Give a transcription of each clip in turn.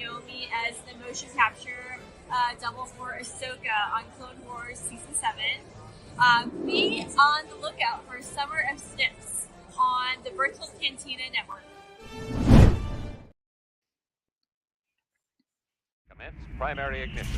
know me as the motion capture double for Ahsoka on Clone Wars Season 7. Be on the lookout for Summer of Snips on the Virtual Cantina Network. Commence primary ignition.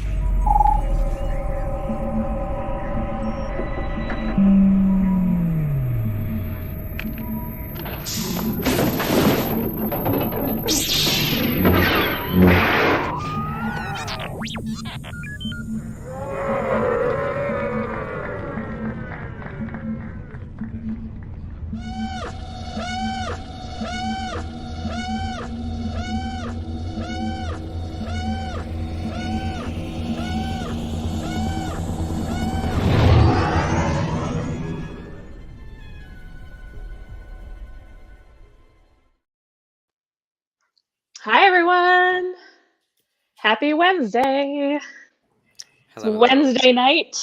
Hi, everyone. Happy Wednesday. It's Hello. Wednesday night,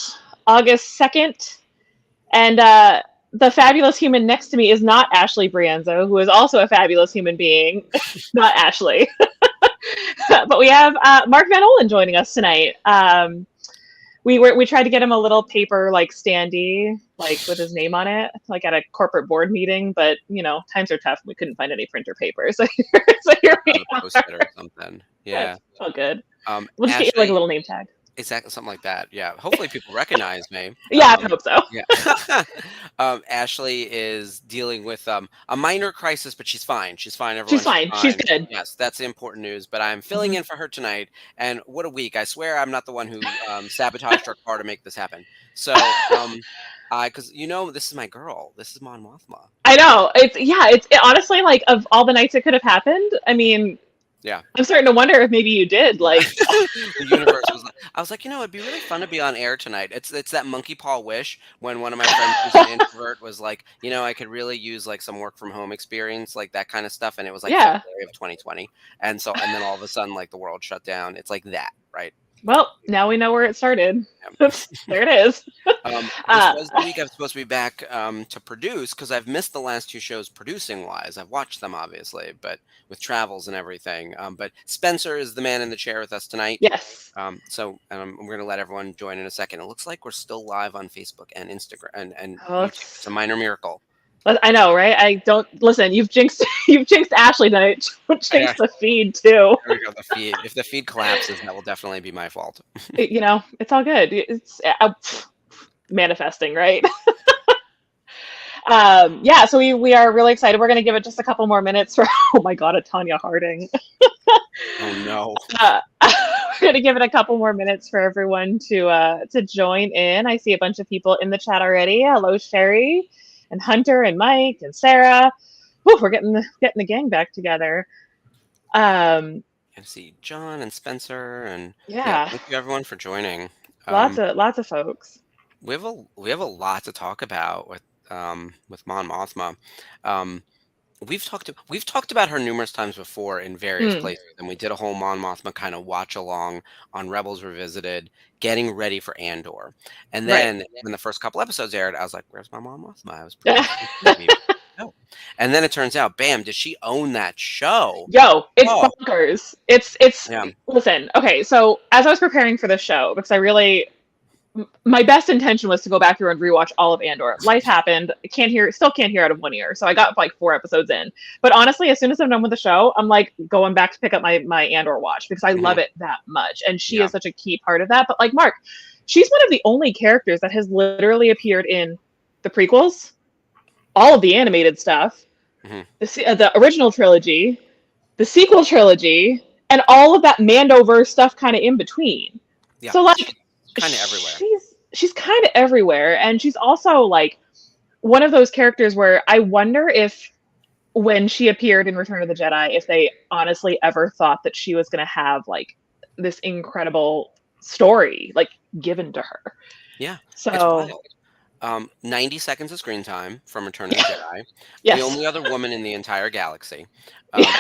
August 2nd. And the fabulous human next to me is not Ashley Brienzo, who is also a fabulous human being. Not Ashley. But we have Mark Van Olen joining us tonight. We tried to get him a little paper like standee, like with his name on it, like at a corporate board meeting. But times are tough. We couldn't find any printer paper, so here we are. Post it or something. Yeah. It's all good. We'll just Ashley, get you like a little name tag. Exactly, something like that. Yeah. Hopefully people recognize me. Yeah, I hope so. Yeah. Ashley is dealing with a minor crisis, but she's fine. She's fine. Everyone's She's fine. She's good. Yes, that's the important news. But I'm filling in for her tonight. And what a week. I swear I'm not the one who sabotaged our car to make this happen. So, because this is my girl. This is Mon Mothma. I know. It's honestly like of all the nights it could have happened. I mean, yeah, I'm starting to wonder if maybe you did. Like the universe was. I was like, it'd be really fun to be on air tonight. It's that monkey paw wish when one of my friends who's an introvert was like, I could really use like some work from home experience, like that kind of stuff. And it was like February of 2020, and then all of a sudden, like the world shut down. It's like that, right? Well, now we know where it started. There it is. This was the week I'm supposed to be back to produce because I've missed the last two shows producing wise. I've watched them obviously, but with travels and everything. But Spencer is the man in the chair with us tonight. Yes. So we're going to let everyone join in a second. It looks like we're still live on Facebook and Instagram and YouTube. It's a minor miracle. I know, right? I don't listen. You've jinxed Ashley tonight. Jinx the feed too. There we go. The feed. If the feed collapses, that will definitely be my fault. It's all good. It's manifesting, right? So we are really excited. We're going to give it just a couple more minutes for. Oh my God, a Tanya Harding. Oh no. We're going to give it a couple more minutes for everyone to join in. I see a bunch of people in the chat already. Hello, Sherry. And Hunter and Mike and Sarah. Whew, we're getting the gang back together. I see John and Spencer and thank you everyone for joining. Lots of folks. We have a lot to talk about with Mon Mothma. We've talked about her numerous times before in various places, and we did a whole Mon Mothma kind of watch along on Rebels Revisited, getting ready for Andor. And then when the first couple episodes aired, I was like, "Where's my Mon Mothma?" I was no. And then it turns out, bam! Did she own that show? Yo, it's bonkers. It's listen. Okay, so as I was preparing for the show, because my best intention was to go back through and rewatch all of Andor. Life happened. Still can't hear out of one ear. So I got like 4 episodes in. But honestly, as soon as I'm done with the show, I'm like going back to pick up my Andor watch because I love it that much. And she is such a key part of that. But like Mark, she's one of the only characters that has literally appeared in the prequels, all of the animated stuff, the original trilogy, the sequel trilogy, and all of that Mandoverse stuff kind of in between. Yeah. So like, kind of everywhere. She's kind of everywhere, and she's also like one of those characters where I wonder if when she appeared in Return of the Jedi, if they honestly ever thought that she was going to have like this incredible story like given to her. Yeah. So 90 seconds of screen time from Return of the Jedi. The Yes. only other woman in the entire galaxy, Yeah.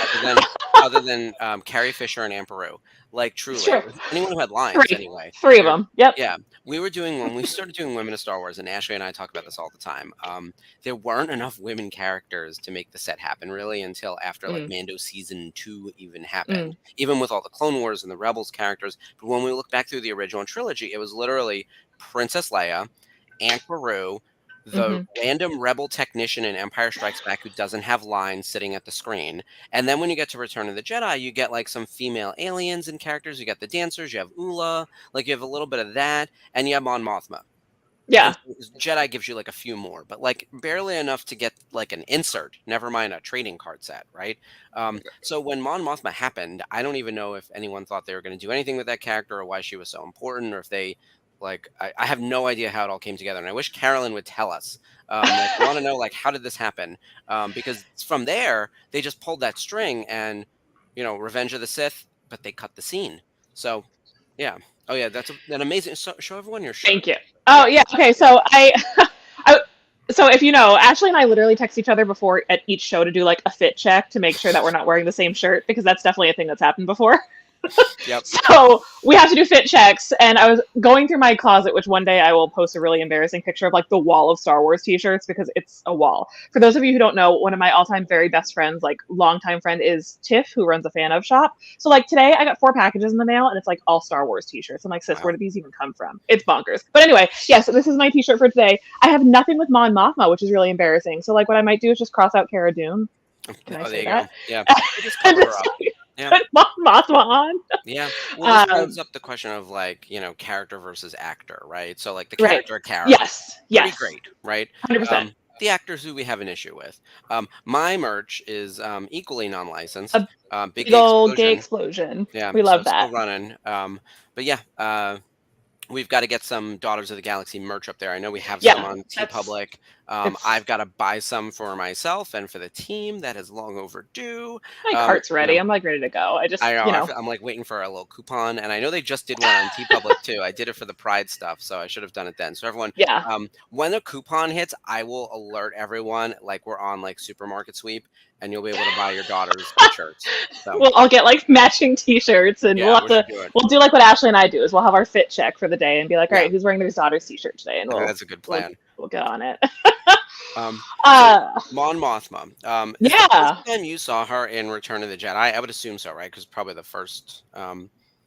other than Carrie Fisher and Aunt Beru. Like, It's truly, true. anyone who had lines, Three. anyway. Three of There, them. Yep. yeah, when we started doing Women of Star Wars, and Ashley and I talk about this all the time. There weren't enough women characters to make the set happen really until after like Mm, Mando season 2 even happened. mm, Even with all the Clone Wars and the Rebels characters, but when we look back through the original trilogy, it was literally Princess Leia, Aunt Beru, the hmm random rebel technician in Empire Strikes Back who doesn't have lines sitting at the screen. And then when you get to Return of the Jedi, you get like some female aliens and characters. You got the dancers, you have Ula, like you have a little bit of that, and you have Mon Mothma. Yeah. And so Jedi gives you like a few more, but like barely enough to get like an insert, never mind a trading card set, right? So when Mon Mothma happened, I don't even know if anyone thought they were going to do anything with that character or why she was so important, or if they like, I have no idea how it all came together. And I wish Carolyn would tell us. Like, I want to know, like, how did this happen? Because from there, they just pulled that string and, Revenge of the Sith, but they cut the scene. So, yeah. Oh, yeah, that's an amazing. So, show everyone your shirt. Thank you. Oh Yeah. yeah. Okay. So I, so if you know, Ashley and I literally text each other before at each show to do like a fit check to make sure that we're not wearing the same shirt because that's definitely a thing that's happened before. Yep. So we have to do fit checks, and I was going through my closet, which one day I will post a really embarrassing picture of, like the wall of Star Wars T-shirts because it's a wall. For those of you who don't know, one of my all-time very best friends, like longtime friend, is Tiff, who runs a fan of shop. So like today, I got 4 packages in the mail, and it's like all Star Wars T-shirts. I'm like, sis, where Wow. did these even come from? It's bonkers. But anyway, yeah. So this is my T-shirt for today. I have nothing with Mon Mothma, which is really embarrassing. So like, what I might do is just cross out Cara Dune. Can I Oh, there say you go. that? Yeah. They just And cover her just up. Yeah. put Mon Mothma on. Yeah. Well, this brings Um, up the question of like, character versus actor, right? So like the right. character Kara, Yes. pretty Yes. great, right? 100%. The actors who we have an issue with. My merch is equally non-licensed. A Big big Gay old gay Explosion. explosion. Yeah, We so love still that. running. But yeah, we've got to get some Daughters of the Galaxy merch up there. I know we have some Yeah, on that's TeePublic. I've it's got to buy some for myself and for the team. That is long overdue. my Um, cart's you ready. know, I'm like ready to go. I just, I know. I'm like waiting for a little coupon, and I know they just did one on TeePublic too. I did it for the Pride stuff, so I should have done it then. So everyone, yeah. when a coupon hits, I will alert everyone like we're on like supermarket sweep, and you'll be able to buy your daughter's shirts. So We'll all get like matching T-shirts, and we'll yeah, have we to should do it. we'll do like what Ashley and I do is we'll have our fit check for the day and be like, all Yeah, right, who's wearing their daughter's T-shirt today, and I think we'll that's a good we'll plan. we'll get on it. So uh, Mon Mothma, is the first yeah. time you saw her in Return of the Jedi? I would assume so, right? Because probably the first.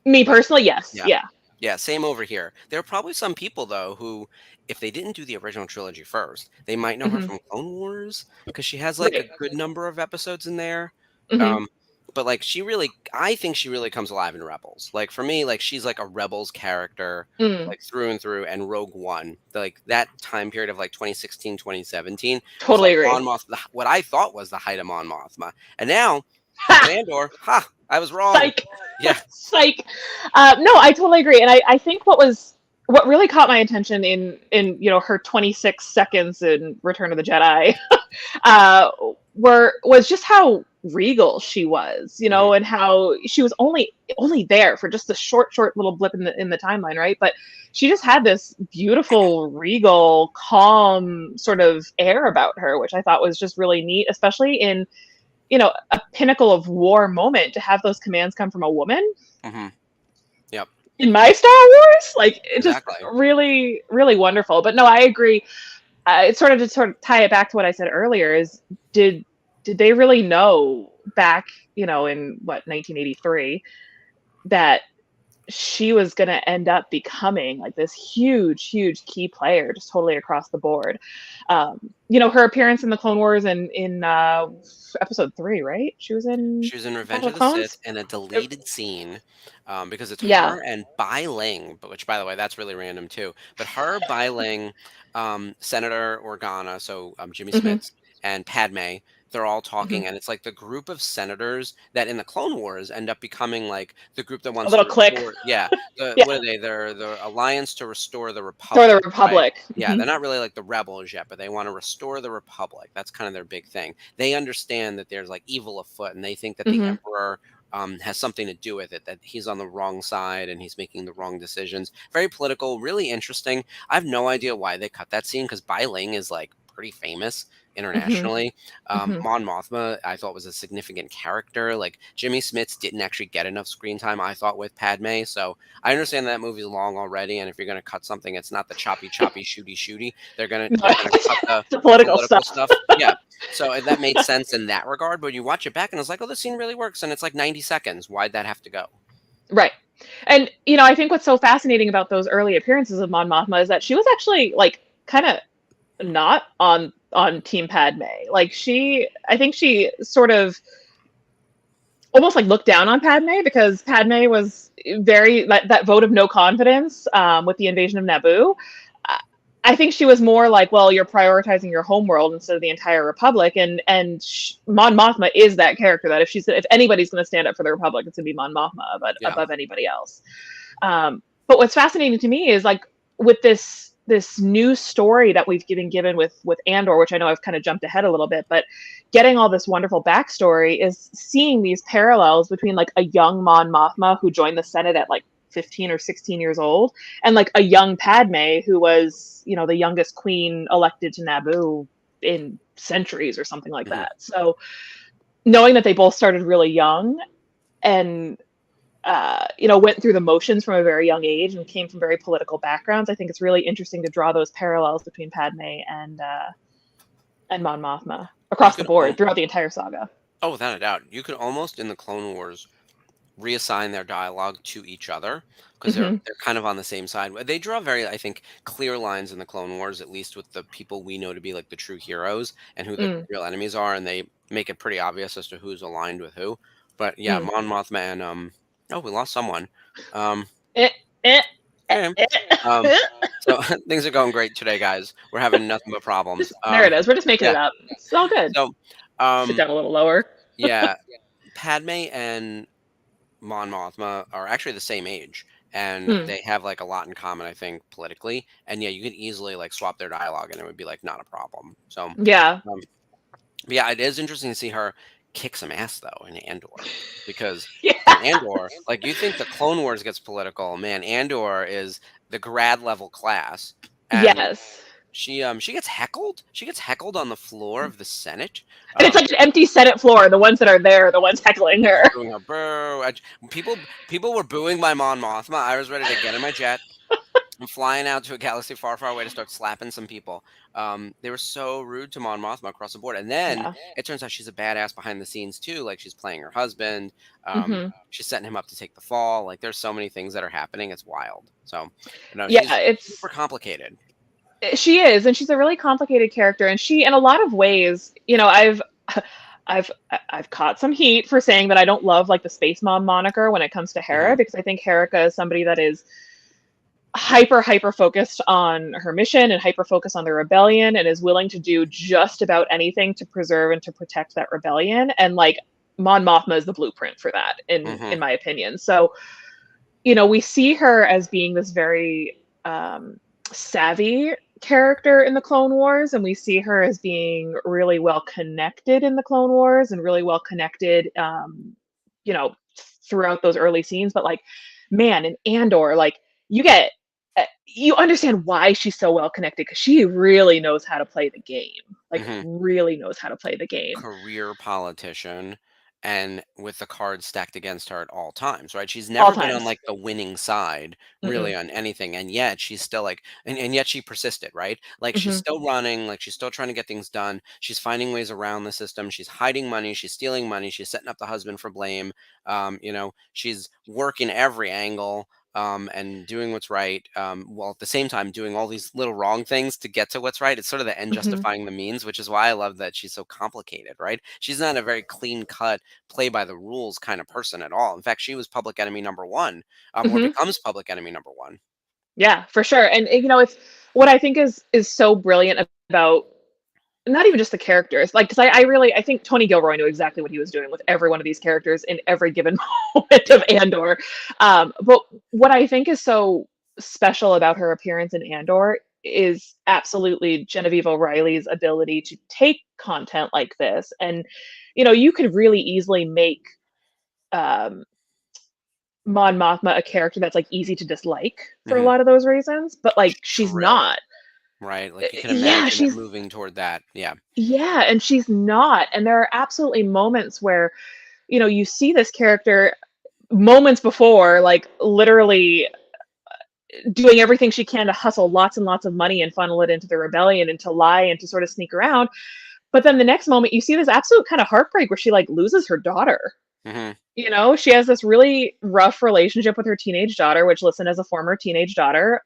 Me Like, personally, yes. yeah, Yeah. yeah, same over here. There are probably some people though who, if they didn't do the original trilogy first, they might know her hmm from Clone Wars because she has like Right. a good number of episodes in there. hmm Um, but like I think she really comes alive in Rebels. Like for me, like she's like a Rebels character, Mm, like through and through. And Rogue One, like that time period of like 2016, 2017 was totally like agree. Mon Mothma, what I thought was the height of Mon Mothma. And now Ha! at Andor, I was wrong. Psych. Yeah. Psych. No, I totally agree, and I think what really caught my attention in her 26 seconds in Return of the Jedi uh, was just how regal she was, Hmm. and how she was only there for just a short little blip in the timeline, right? But she just had this beautiful, regal, calm sort of air about her, which I thought was just really neat, especially in a pinnacle of war moment to have those commands come from a woman Hmm. Yep. in my Star Wars. Like it's just Exactly. really, really wonderful. But no, I agree. It's sort of tie it back to what I said earlier is did did they really know back, in what 1983 that she was going to end up becoming like this huge key player just totally across the board. Her appearance in the Clone Wars and in episode 3, right? She was in She was in Attack Revenge of of the the Sith Clones. in a Uh, deleted scene, because it's Yeah. her and Bai Ling, but which, by the way, that's really random too. But her, Bai Ling, Senator Organa, so Jimmy hmm Smits, and Padme, they're all hmm talking, and it's like the group of senators that in the Clone Wars end up becoming like the group that A wants to little click. restore. Yeah, Yeah. what are they? They're the Alliance to Restore the For the Republic, right? Republic. Yeah, they're not really like the rebels yet, but they want to restore the Republic. That's kind of their big thing. They understand that there's like evil afoot, and they think that the hmm Emperor has something to do with it, that he's on the wrong side and he's making the wrong decisions. Very political, really interesting. I have no idea why they cut that scene because Bai Ling is like pretty famous Hmm. internationally. Hmm. Mon Mothma, I thought was a significant character. Like Jimmy Smits didn't actually get enough screen time, I thought, with Padme. So I understand that movie's long already, and if you're gonna cut something, it's not the choppy, choppy, shooty, shooty. They're gonna cut The political political stuff. stuff. Yeah. So that made sense in that regard. But you watch it back, and it's like, oh, this scene really works, and it's like 90 seconds. Why'd that have to go? Right. And I think what's so fascinating about those early appearances of Mon Mothma is that she was actually like kind of not on Team Padme. Like I think she sort of almost like looked down on Padme because Padme was very that vote of no confidence with the invasion of Naboo. I think she was more like, well, you're prioritizing your homeworld instead of the entire Republic, and Mon Mothma is that character that if anybody's going to stand up for the Republic, it's going to be Mon Mothma Yeah. above anybody else. But what's fascinating to me is like with this new story that we've been given with Andor, which I know I've kind of jumped ahead a little bit, but getting all this wonderful backstory is seeing these parallels between like a young Mon Mothma who joined the Senate at like 15 or 16 years old, and like a young Padme who was, the youngest queen elected to Naboo in centuries or something like that. So knowing that they both started really young and went through the motions from a very young age and came from very political backgrounds, I think it's really interesting to draw those parallels between Padme and Mon Mothma across the board throughout the entire saga. Oh, without a doubt. You could almost in the Clone Wars reassign their dialogue to each other because they're kind of on the same side. They draw very, I think, clear lines in the Clone Wars, at least with the people we know to be like the true heroes and who the real enemies are, and they make it pretty obvious as to who's aligned with who. But yeah, Mon Mothma and oh, we lost someone. So things are going great today, guys. We're having nothing but problems. There it is. We're just making it up. It's all good. So sit down a little lower. Yeah, Padme and Mon Mothma are actually the same age, and they have like a lot in common, I think, politically. And yeah, you could easily like swap their dialogue, and it would be like not a problem. So yeah, yeah, it is interesting to see her kick some ass though in Andor, because yeah. in Andor, like you think the Clone Wars gets political, man. Andor is the grad level class, and yes. She gets heckled. She gets heckled on the floor of the Senate. And it's like an empty Senate floor. The ones that are there are the ones heckling her. Booing her. Boo. People were booing my Mon Mothma. I was ready to get in my jet. I'm flying out to a galaxy far, far away to start slapping some people. They were so rude to Mon Mothma across the board. And then it turns out she's a badass behind the scenes too. Like she's playing her husband. She's setting him up to take the fall. Like there's so many things that are happening. It's wild. So it's super complicated. She is, and she's a really complicated character. And she, in a lot of ways, I've caught some heat for saying that I don't love like the Space Mom moniker when it comes to Hera, because I think Hera is somebody that is hyper focused on her mission and hyper focused on the rebellion and is willing to do just about anything to preserve and to protect that rebellion. And like Mon Mothma is the blueprint for that, in my opinion. So, we see her as being this very savvy character in the Clone Wars, and we see her as being really well connected in the Clone Wars and really well connected throughout those early scenes. But like, man, in Andor, like you understand why she's so well connected, because she really knows how to play the game. Like really knows how to play the game. Career politician, and with the cards stacked against her at all times, right? She's never been on like the winning side really on anything, and yet she's still like, and yet she persisted, right? Like she's still running, like she's still trying to get things done. She's finding ways around the system. She's hiding money. She's stealing money. She's setting up the husband for blame. She's working every angle. And doing what's right, while at the same time doing all these little wrong things to get to what's right. It's sort of the end justifying the means, which is why I love that she's so complicated, right? She's not a very clean cut, play by the rules kind of person at all. In fact, she was public enemy number one, or becomes public enemy number one. Yeah, for sure. And it's what I think is so brilliant about not even just the characters, like, because I think Tony Gilroy knew exactly what he was doing with every one of these characters in every given moment of Andor. But what I think is so special about her appearance in Andor is absolutely Genevieve O'Reilly's ability to take content like this, and you could really easily make um, Mon Mothma a character that's like easy to dislike for a Mhm. lot of those reasons, but like she's True. not. Right, like, you can Yeah, imagine it she's moving toward that, yeah. yeah, and she's not. And there are absolutely moments where, you see this character moments before, like literally doing everything she can to hustle lots and lots of money and funnel it into the rebellion and to lie and to sort of sneak around. But then the next moment you see this absolute kind of heartbreak where she like loses her daughter. Mhm. She has this really rough relationship with her teenage daughter, which, listen, as a former teenage daughter,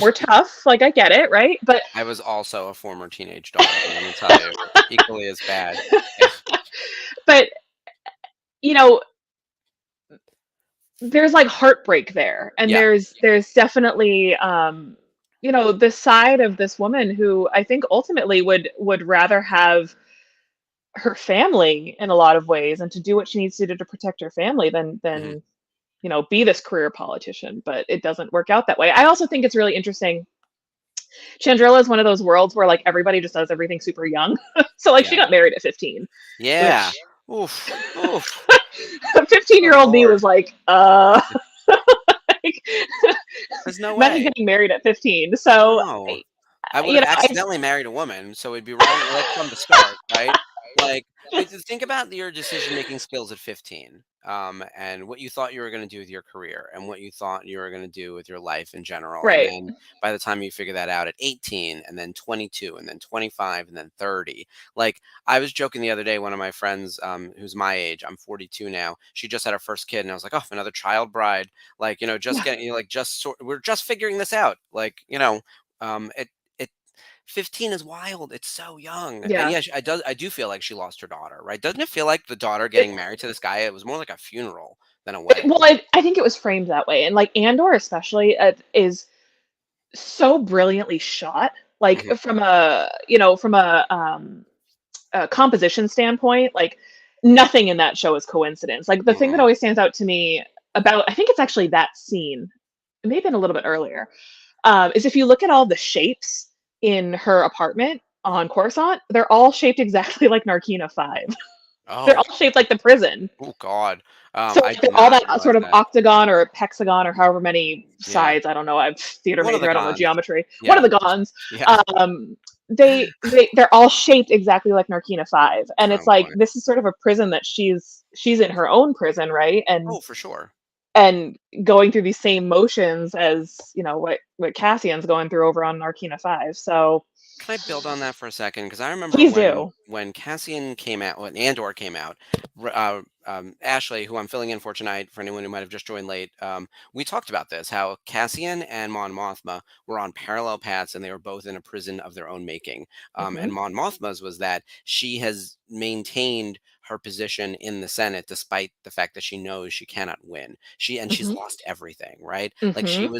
we're tough. Like, I get it, right? But I was also a former teenage daughter, let me tell you, equally as bad. Yeah, but you know, there's like heartbreak there, and yeah, there's definitely the side of this woman who I think ultimately would rather have her family in a lot of ways and to do what she needs to do to protect her family than mhm. be this career politician, but it doesn't work out that way. I also think it's really interesting. Chandrilla is one of those worlds where like everybody just does everything super young. So like she Yeah. got married at 15, Yeah. which Oof, oof, 15-year-old good old me lord. was like, like, There's no imagine way. getting married at 15. So, No. I would you have know, I, accidentally married a woman, so it'd be wrong, like, from the start, right? Like, but to think about your decision-making skills at 15, and what you thought you were gonna do with your career, and what you thought you were gonna do with your life in general, and right. then by the time you figure that out at 18, and then 22, and then 25, and then 30, like, I was joking the other day, one of my friends, who's my age, I'm 42 now, she just had her first kid, and I was like, "Oh, another child bride," like, just Yeah. getting, like, we're just figuring this out, like, it 15 is wild. It's so young. And Yeah. yeah, I do feel like she lost her daughter, right? Doesn't it feel like the daughter It, getting married to this guy, it was more like a funeral than a wedding? well, I think it was framed that way. And like Andor, especially, is so brilliantly shot. Like Mhm. from a composition standpoint, like nothing in that show is coincidence. Like the thing that Mm-mm. always stands out to me about, I think it's actually that scene, it may have been a little bit earlier, is if you look at all the shapes in her apartment on Coruscant, they're all shaped exactly like Narkina 5. They're Oh, all shaped like the prison. oh God. So I like, did they're all not that realize sort of that. octagon or hexagon or however many Yeah. sides. I don't know. I'm theater One of the major. I don't know Gons. geometry. One of Yeah. the gons. Yeah. They're all shaped exactly like Narkina 5, and it's Oh like boy. this is sort of a prison that she's in her own prison, right? And Oh, for sure. going through these same motions as what Cassian's going through over on Narkina 5. So Can I build on that for a second? Because I remember please when do. Cassian came out, when Andor came out, Ashley, who I'm filling in for tonight, for anyone who might have just joined late, we talked about this, how Cassian and Mon Mothma were on parallel paths, and they were both in a prison of their own making. Hmm. And Mon Mothma's was that she has maintained her position in the Senate despite the fact that she knows she cannot win. She's Hmm. lost everything, right? Like Hmm.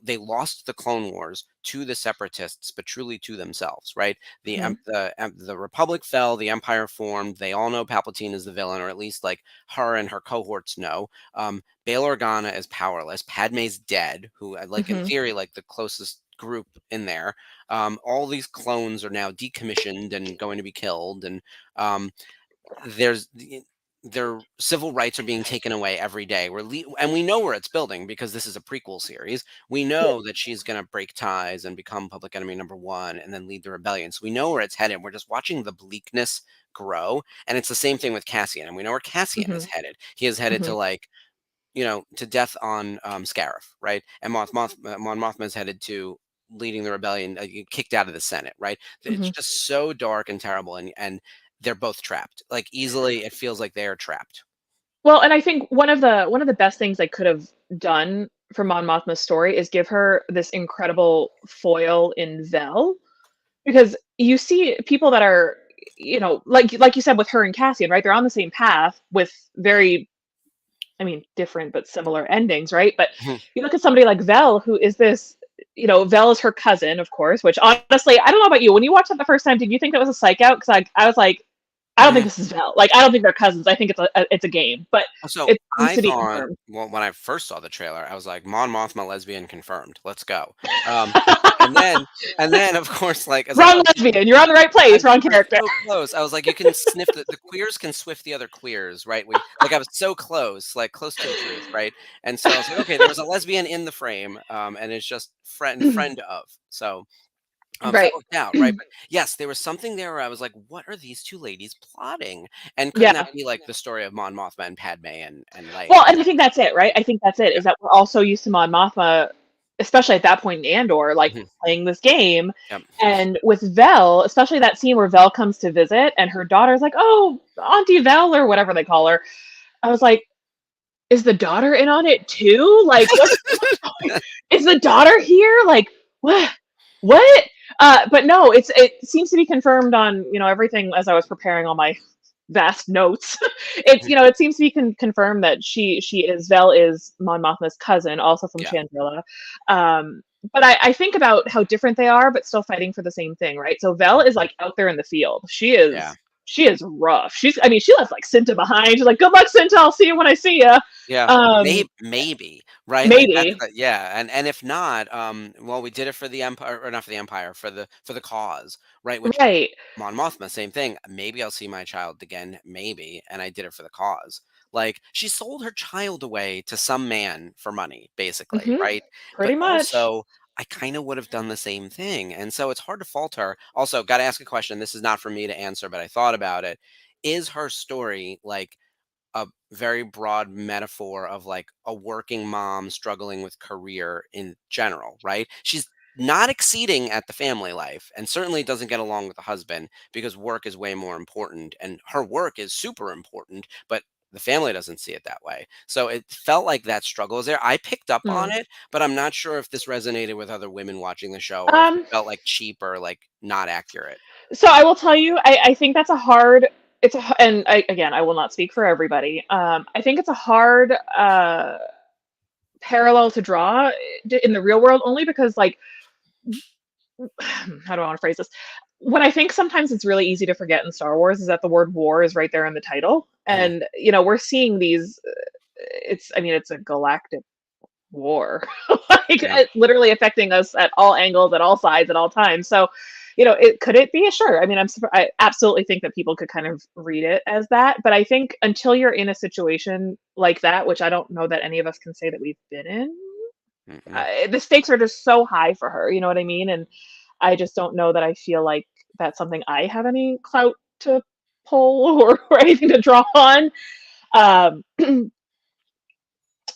they lost the Clone Wars to the Separatists, but truly to themselves, right? Hmm. The Republic fell, the Empire formed. They all know Palpatine is the villain, or at least like her and her cohorts know. Bail Organa is powerless. Padme's dead, who like in Hmm. theory like the closest group in there. All these clones are now decommissioned and going to be killed, and um, there's their civil rights are being taken away every day. And we know where it's building because this is a prequel series. We know that she's going to break ties and become public enemy number one and then lead the rebellion. So we know where it's headed. We're just watching the bleakness grow. And it's the same thing with Cassian. And we know where Cassian is Hmm. headed. He is headed Hmm. to like, to death on Scarif, right? And Mon Mothma is headed to leading the rebellion, kicked out of the Senate, right? It's Hmm. just so dark and terrible, and they're both trapped. Like easily, it feels like they are trapped. Well, and I think one of the best things they could have done for Mon Mothma's story is give her this incredible foil in Vel, because you see people that are, like you said with her and Cassian, right? They're on the same path with very, I mean, different but similar endings, right? But you look at somebody like Vel, who is this, Vel is her cousin, of course, which honestly, I don't know about you. When you watched that the first time, did you think that was a psych out? Because I was like, I don't think Mm. this is Vel. Like, I don't think they're cousins. I think it's a game, but So it seems I to be thought, confirmed. well, when I first saw the trailer, I was like, Mon Mothma lesbian confirmed. Let's go. Um, and then, of course, like, I was like, Wrong oh, lesbian. You're on the right place. Wrong you were character. so close. I was like, you can sniff the queers can swiff the other queers, right? I was so close, like close to the truth, right? And so I was like, okay, there was a lesbian in the frame, and it's just friend of. So Right. it worked out, right? But yes, there was something there where I was like, what are these two ladies plotting? And couldn't that Yeah. be like the story of Mon Mothma and Padme and Leia? Well, and I think that's it, right? I think that's it. Yeah. Is that we're also used to Mon Mothma, especially at that point in Andor, like Mhm. playing this game. Yep. And with Vel, especially that scene where Vel comes to visit, and her daughter's like, "Oh, Auntie Vel," or whatever they call her. I was like, "Is the daughter in on it too? Like, what's going? Is the daughter here? Like, what? What?" But no, it seems to be confirmed on everything as I was preparing all my vast notes. It's it seems to be confirmed that she is Vel is Mon Mothma's cousin, also from Yeah. Chandrila. But I think about how different they are, but still fighting for the same thing, right? So Vel is like out there in the field. Yeah. She is rough. She left like Cinta behind. She's like, "Good luck, Cinta. I'll see you when I see you." Yeah, Um, maybe, right? Like that's maybe yeah, and if not, well, we did it for the empire, or not for the empire, for the cause, right? Which right. Mon Mothma, same thing. Maybe I'll see my child again, maybe, and I did it for the cause. Like she sold her child away to some man for money, basically, Hmm. right? But Pretty much. also, I kind of would have done the same thing, and so it's hard to fault her. Also, got to ask a question. This is not for me to answer, but I thought about it. Is her story like a very broad metaphor of like a working mom struggling with career in general, right? She's not exceeding at the family life and certainly doesn't get along with the husband because work is way more important and her work is super important, but the family doesn't see it that way. So it felt like that struggle is there. I picked up on Mm. it, but I'm not sure if this resonated with other women watching the show or if it Um, felt like cheap or like not accurate. so I will tell you, I think that's a hard. And again, I will not speak for everybody. I think it's a hard parallel to draw in the real world, only because, like, how do I want to phrase this? What I think sometimes it's really easy to forget in Star Wars is that the word war is right there in the title, Mhm. and we're seeing these. I mean, it's a galactic war, like Yeah. it's literally affecting us at all angles, at all sides, at all times. So, it could it be? Sure. I mean, I absolutely think that people could kind of read it as that, but I think until you're in a situation like that, which I don't know that any of us can say that we've been in, Mm-mm. the stakes are just so high for her. You know what I mean? And I just don't know that I feel like that's something I have any clout to pull or anything to draw on. Um,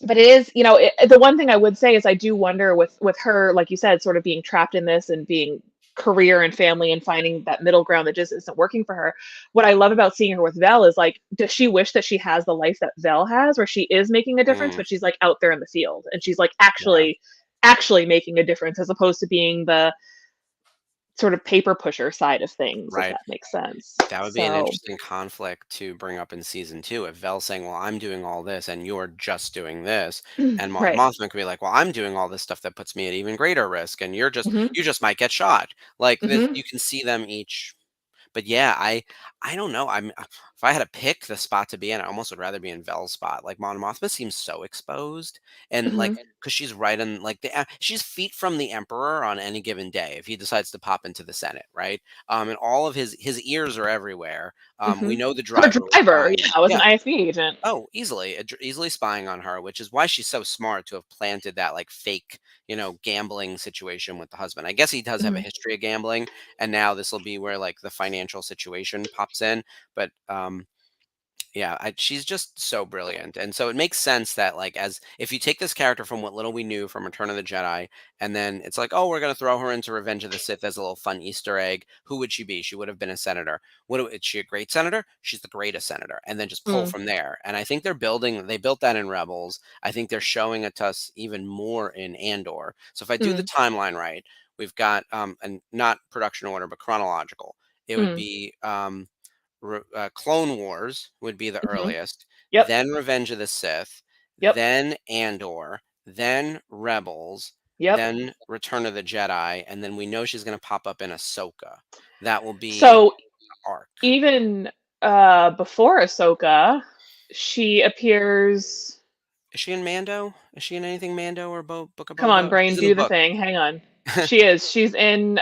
but it is, the one thing I would say is I do wonder with her, like you said, sort of being trapped in this and being career and family and finding that middle ground that just isn't working for her. What I love about seeing her with Vel is, like, does she wish that she has the life that Vel has, where she is making a difference, Mm, but she's like out there in the field and she's like yeah. actually making a difference, as opposed to being the sort of paper pusher side of things, if Right. that makes sense. That would be an So, interesting conflict to bring up in season 2 if Vel's saying, "Well, I'm doing all this and you're just doing this," and Mon right. Mothma could be like, "Well, I'm doing all this stuff that puts me at even greater risk, and Hmm. you just might get shot." Like, this Hmm. you can see them each. But yeah, I don't know. If I had to pick the spot to be in, I almost would rather be in Vel's spot. Like Mon Mothma seems so exposed, and like Hmm. because she's right in like she's feet from the Emperor on any given day if he decides to pop into the Senate, right? And all of his ears are everywhere. Hmm. We know the Her driver was driver, spying. yeah, was an Yeah. ISB agent. Oh, easily, easily spying on her, which is why she's so smart to have planted that like fake, gambling situation with the husband. I guess he does have a Hmm. history of gambling, and now this will be where like the financial situation pops in. But yeah, she's just so brilliant, and so it makes sense that like as if you take this character from what little we knew from Return of the Jedi, and then it's like, oh, we're gonna throw her into Revenge of the Sith as a little fun Easter egg. Who would she be? She would have been a senator. Is she a great senator? She's the greatest senator, and then just pull Mm, from there. And I think they built that in Rebels. I think they're showing it to us even more in Andor. So if I do the mm, timeline right, we've got and not production order, but chronological. It would mm, be Clone Wars would be the mhm. earliest, Yep, then Revenge of the Sith, yep, then Andor, then Rebels, yep. then Return of the Jedi, and then we know she's going to pop up in Ahsoka. That will be So the arc. even before Ahsoka, she appears. Is she in Mando? Is she in anything Mando or Book of Come on, Boba? brain, She's in the do the book. thing. Hang on. She is. She's in.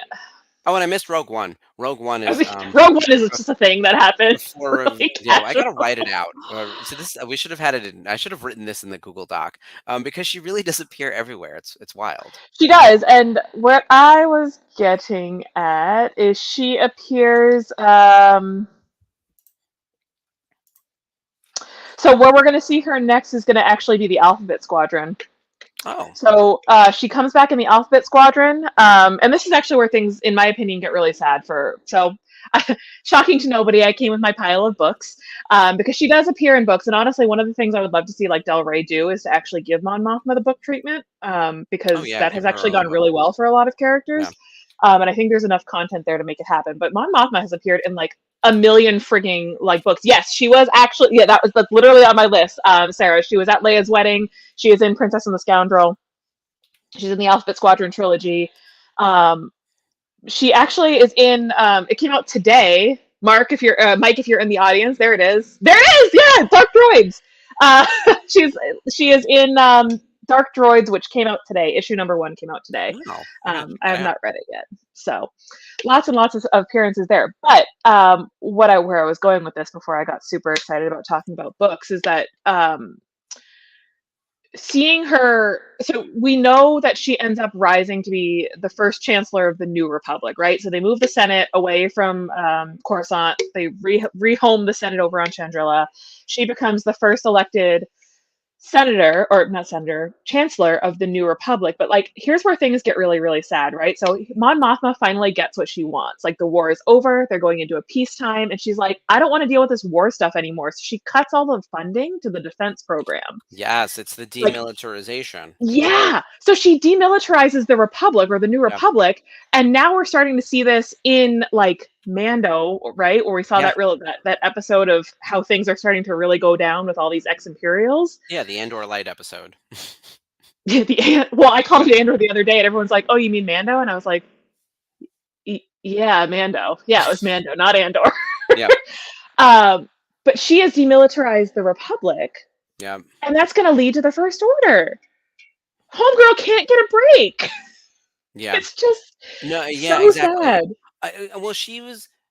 Oh, and I missed Rogue One. Rogue One is Rogue One is just a thing that happens. before of Like, yeah. I gotta write it out. So this we should have had it in. I should have written this in the Google Doc, because she really does appear everywhere. It's wild. she does, and what I was getting at is she appears. So where we're going to see her next is going to actually be the Alphabet Squadron. Oh, So she comes back in the Alphabet Squadron, and this is actually where things, in my opinion, get really sad for. So, shocking to nobody, I came with my pile of books because she does appear in books, and honestly, one of the things I would love to see like Del Rey do is to actually give Mon Mothma the book treatment oh because yeah, that give has her her actually own gone book. really well for a lot of characters, Yeah. and I think there's enough content there to make it happen. But Mon Mothma has appeared in like a million frigging like books. Yes, she was actually that's literally on my list. Sarah, she was at Leia's wedding. She is in Princess and the Scoundrel. She's in the Alphabet Squadron trilogy. She actually is in. It came out today. Mark, if you're Mike, if you're in the audience, there it is. There it is. Yeah, Dark Droids. Uh, she is in Dark Droids, which came out today. Issue number 1 came out today. Wow. I have not read it yet. So, lots and lots of appearances there. But where I was going with this before I got super excited about talking about books is that seeing her, so we know that she ends up rising to be the first chancellor of the New Republic, right? So they move the Senate away from Coruscant. They rehome the Senate over on Chandrila. She becomes the first elected senator, or not senator, chancellor of the New Republic. But like, here's where things get really, really sad, right? So Mon Mothma finally gets what she wants. Like, the war is over, they're going into a peacetime, and she's like, I don't want to deal with this war stuff anymore. So she cuts all the funding to the defense program. Yes, it's the Like, demilitarization. yeah. So she demilitarizes the Republic or the New Yeah. Republic, and now we're starting to see this in like Mando, right? Where we saw Yeah. that episode of how things are starting to really go down with all these ex-Imperials. Yeah, the Andor Light episode. Well, I called it Andor the other day, and everyone's like, "Oh, you mean Mando?" And I was like, "Yeah, Mando. Yeah, it was Mando, not Andor." Yeah. But she has demilitarized the Republic, Yeah. and that's going to lead to the First Order. Homegirl can't get a break. Yeah. It's just No, yeah, so exactly. sad. Well,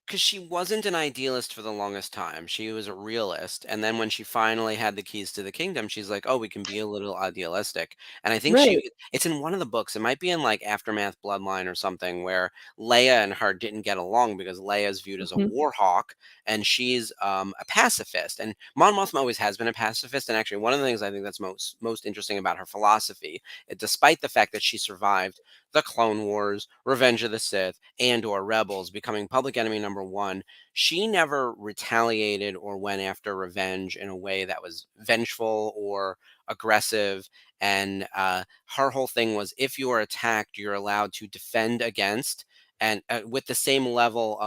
because she wasn't an idealist for the longest time. She was a realist, and then when she finally had the keys to the kingdom, she's like, "Oh, we can be a little idealistic." And I think Right. it's in one of the books. It might be in like Aftermath Bloodline or something, where Leia and her didn't get along because Leia's viewed as a Mhm. war hawk, and she's a pacifist. And Mon Mothma always has been a pacifist. And actually, one of the things I think that's most interesting about her philosophy, despite the fact that she survived the Clone Wars, Revenge of the Sith, and/or Rebels, becoming public enemy number 1, she never retaliated or went after revenge in a way that was vengeful or aggressive. And her whole thing was, if you are attacked, you're allowed to defend against, and with the same level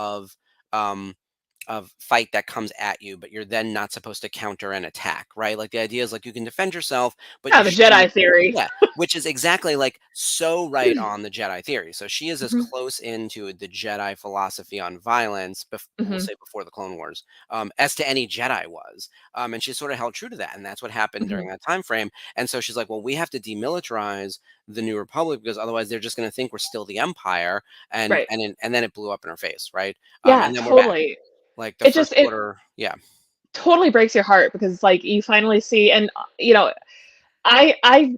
um, of fight that comes at you, but you're then not supposed to counter and attack, right? Like, the idea is like, you can defend yourself, but Yeah, you the shouldn't. Jedi theory. Yeah, which is exactly like so right on the Jedi theory. So she is as Mhm. close into the Jedi philosophy on violence, we'll Mhm. say before the Clone Wars, as to any Jedi was. And she sort of held true to that, and that's what happened during Mhm. that time frame. And so she's like, well, we have to demilitarize the New Republic because otherwise they're just going to think we're still the Empire, and Right. and then it blew up in her face, right? Yeah, And then we're back. totally. Like the It First just it Order, yeah. totally breaks your heart because like you finally see, and you know, I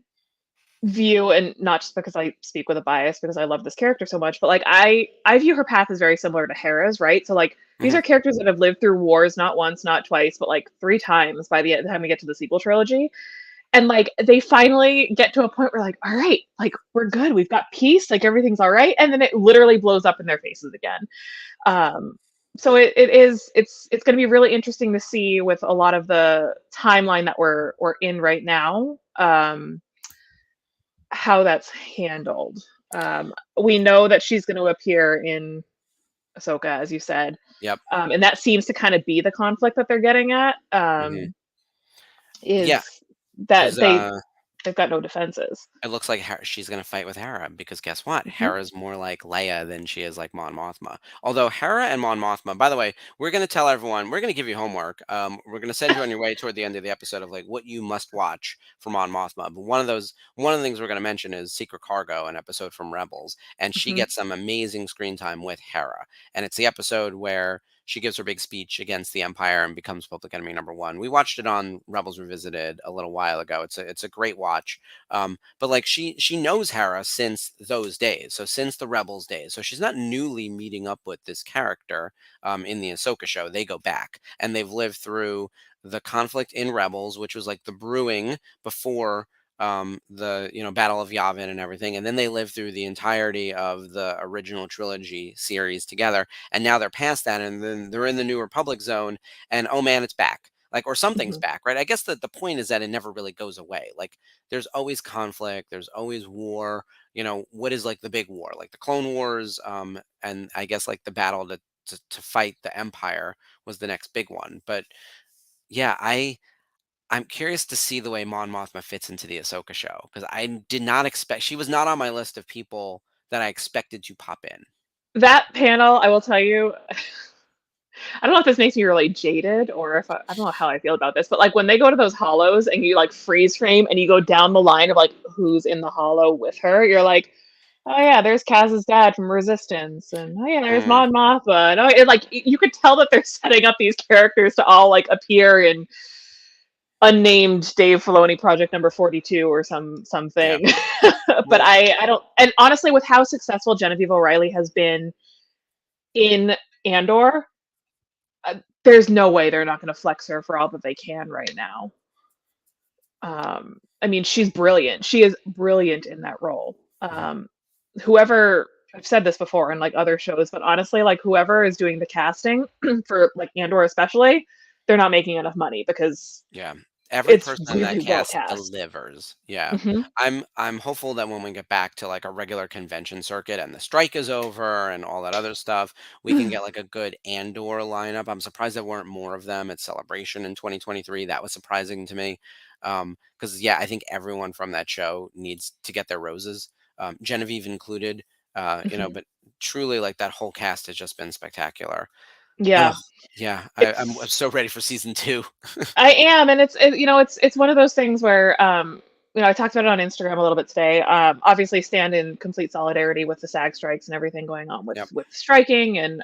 view, and not just because I speak with a bias because I love this character so much, but like I view her path as very similar to Hera's, right? So like these Mhm. are characters that have lived through wars not once, not twice, but like 3 times by the time we get to the sequel trilogy. And like they finally get to a point where like, all right, like we're good, we've got peace, like everything's all right, and then it literally blows up in their faces again. Um, so it's going to be really interesting to see with a lot of the timeline that we're in right now, how that's handled. We know that she's going to appear in Ahsoka, as you said, Yep. and that seems to kind of be the conflict that they're getting at. Mhm. Yeah, Is because that they they've got no defenses. It looks like she's gonna fight with Hera because guess what? Hmm. Hera's more like Leia than she is like Mon Mothma. Although Hera and Mon Mothma, by the way, we're gonna tell everyone, we're gonna give you homework. We're gonna send you on your way toward the end of the episode of like what you must watch for Mon Mothma. But one of the things we're gonna mention is Secret Cargo, an episode from Rebels, and she Hmm. gets some amazing screen time with Hera. And it's the episode where she gives her big speech against the Empire and becomes public enemy number one. We watched it on Rebels Revisited a little while ago. It's a great watch. But like she knows Hera since those days, so since the Rebels days. So she's not newly meeting up with this character in the Ahsoka show. They go back and they've lived through the conflict in Rebels, which was like the brewing before the Battle of Yavin and everything, and then they lived through the entirety of the original trilogy series together, and now they're past that, and then they're in the New Republic zone, and oh man, it's back. Like, or something's Hmm. back, right? I guess the point is that it never really goes away. Like, there's always conflict, there's always war. What is like the big war? Like the Clone Wars, and I guess like the battle to fight the Empire was the next big one. But yeah, I'm curious to see the way Mon Mothma fits into the Ahsoka show because I did not expect she was not on my list of people that I expected to pop in. That panel, I will tell you, I don't know if this makes me really jaded or if I don't know how I feel about this, but like when they go to those hollows and you like freeze frame and you go down the line of like who's in the hollow with her, you're like, oh yeah, there's Kaz's dad from Resistance, and oh yeah, there's Mm, Mon Mothma, and oh, like you could tell that they're setting up these characters to all like appear in unnamed Dave Filoni project number 42 or yeah. something. But Well, I don't, and honestly, with how successful Genevieve O'Reilly has been in Andor, there's no way they're not going to flex her for all that they can right now. I mean, she's brilliant. She is brilliant in that role. mhm, Whoever, I've said this before in like other shows, but honestly, like whoever is doing the casting for like Andor especially, they're not making enough money because yeah. Every it's person in that really well cast cast. delivers. Yeah. Hmm. I'm hopeful that when we get back to like a regular convention circuit and the strike is over and all that other stuff, we can get like a good Andor lineup. I'm surprised there weren't more of them at Celebration in 2023. That was surprising to me. Because yeah, I think everyone from that show needs to get their roses, Genevieve included. Hmm. But truly, like that whole cast has just been spectacular. Yeah, Ugh, yeah, I'm it's so ready for season two. I am, and it's one of those things where I talked about it on Instagram a little bit today. Obviously, stand in complete solidarity with the SAG strikes and everything going on with Yep. striking. And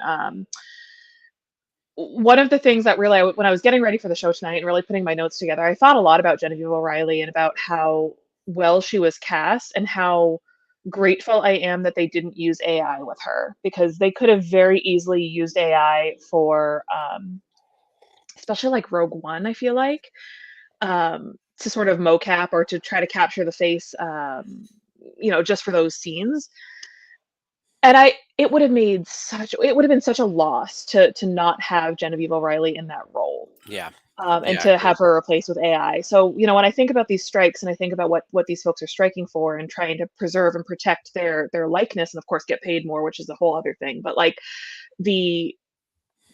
one of the things that really, when I was getting ready for the show tonight and really putting my notes together, I thought a lot about Genevieve O'Reilly and about how well she was cast and how grateful I am that they didn't use AI with her, because they could have very easily used AI for, especially like Rogue One, I feel like, to sort of mocap or to try to capture the face, just for those scenes. And it would have been such a loss to not have Genevieve O'Reilly in that role, Yeah. and Yeah, to agreed. have her replaced with AI. So, when I think about these strikes and I think about what these folks are striking for and trying to preserve and protect their likeness, and of course get paid more, which is a whole other thing. But like the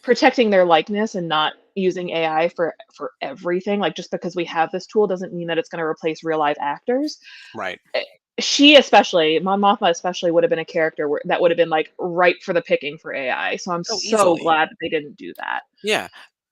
protecting their likeness and not using AI for everything, like just because we have this tool doesn't mean that it's going to replace real live actors. Right. Eh, she especially, Mon Mothma especially, would have been a character that would have been like ripe for the picking for AI. So I'm Oh, so easily. glad that they didn't do that. Yeah.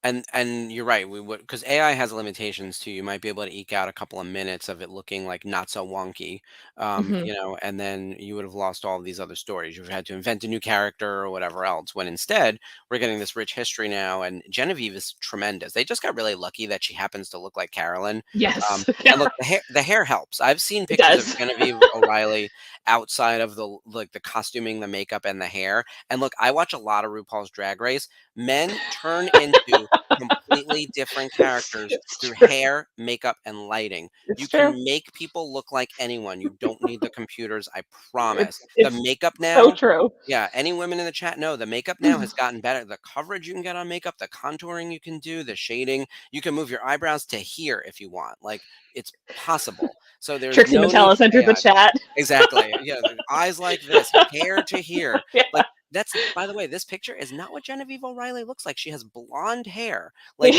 And you're right. We would because AI has limitations too. You might be able to eke out a couple of minutes of it looking like not so wonky, Hmm. and then you would have lost all of these other stories. You've had to invent a new character or whatever else. When instead we're getting this rich history now, and Genevieve is tremendous. They just got really lucky that she happens to look like Carolyn. Yes. And Yeah, look, the hair helps. I've seen it pictures of does. Genevieve O'Reilly outside of the costuming, the makeup, and the hair. And look, I watch a lot of RuPaul's Drag Race. Men turn into completely different characters It's through true. hair, makeup, and lighting. It's You true. can make people look like anyone. You don't need the computers, I promise. The It's makeup so now, true. yeah, any women in the chat know the makeup now has gotten better. The coverage you can get on makeup, the contouring you can do, the shading, you can move your eyebrows to here if you want. Like it's possible. So there's Trixie no need Metellus for entered the AI. chat. Exactly. Yeah, the eyes like this, hair to here. Yeah. Like That's, by the way, this picture is not what Genevieve O'Reilly looks like. She has blonde hair. Like,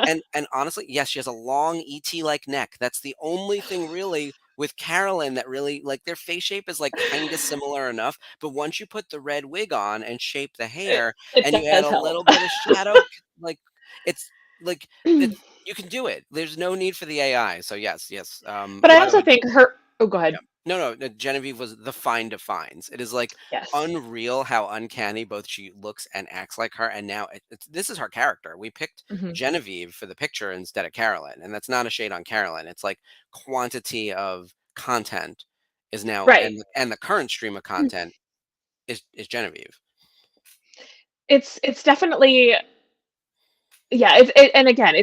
and honestly, yes, she has a long ET-like neck. That's the only thing really with Carolyn that really, like, their face shape is like kind of similar enough. But once you put the red wig on and shape the hair, It and you add does a help. little bit of shadow, like it's like it's you can do it. There's no need for the AI. So yes, yes. But I By the also way, think her. Oh, go ahead. yeah. No, Genevieve was the find of finds. It is like Yes. unreal how uncanny both she looks and acts like her. And now this is her character. We picked Hmm. Genevieve for the picture instead of Carolyn, and that's not a shade on Carolyn. It's like quantity of content is now, Right. and the current stream of content is Genevieve. It's definitely. Yeah, and again,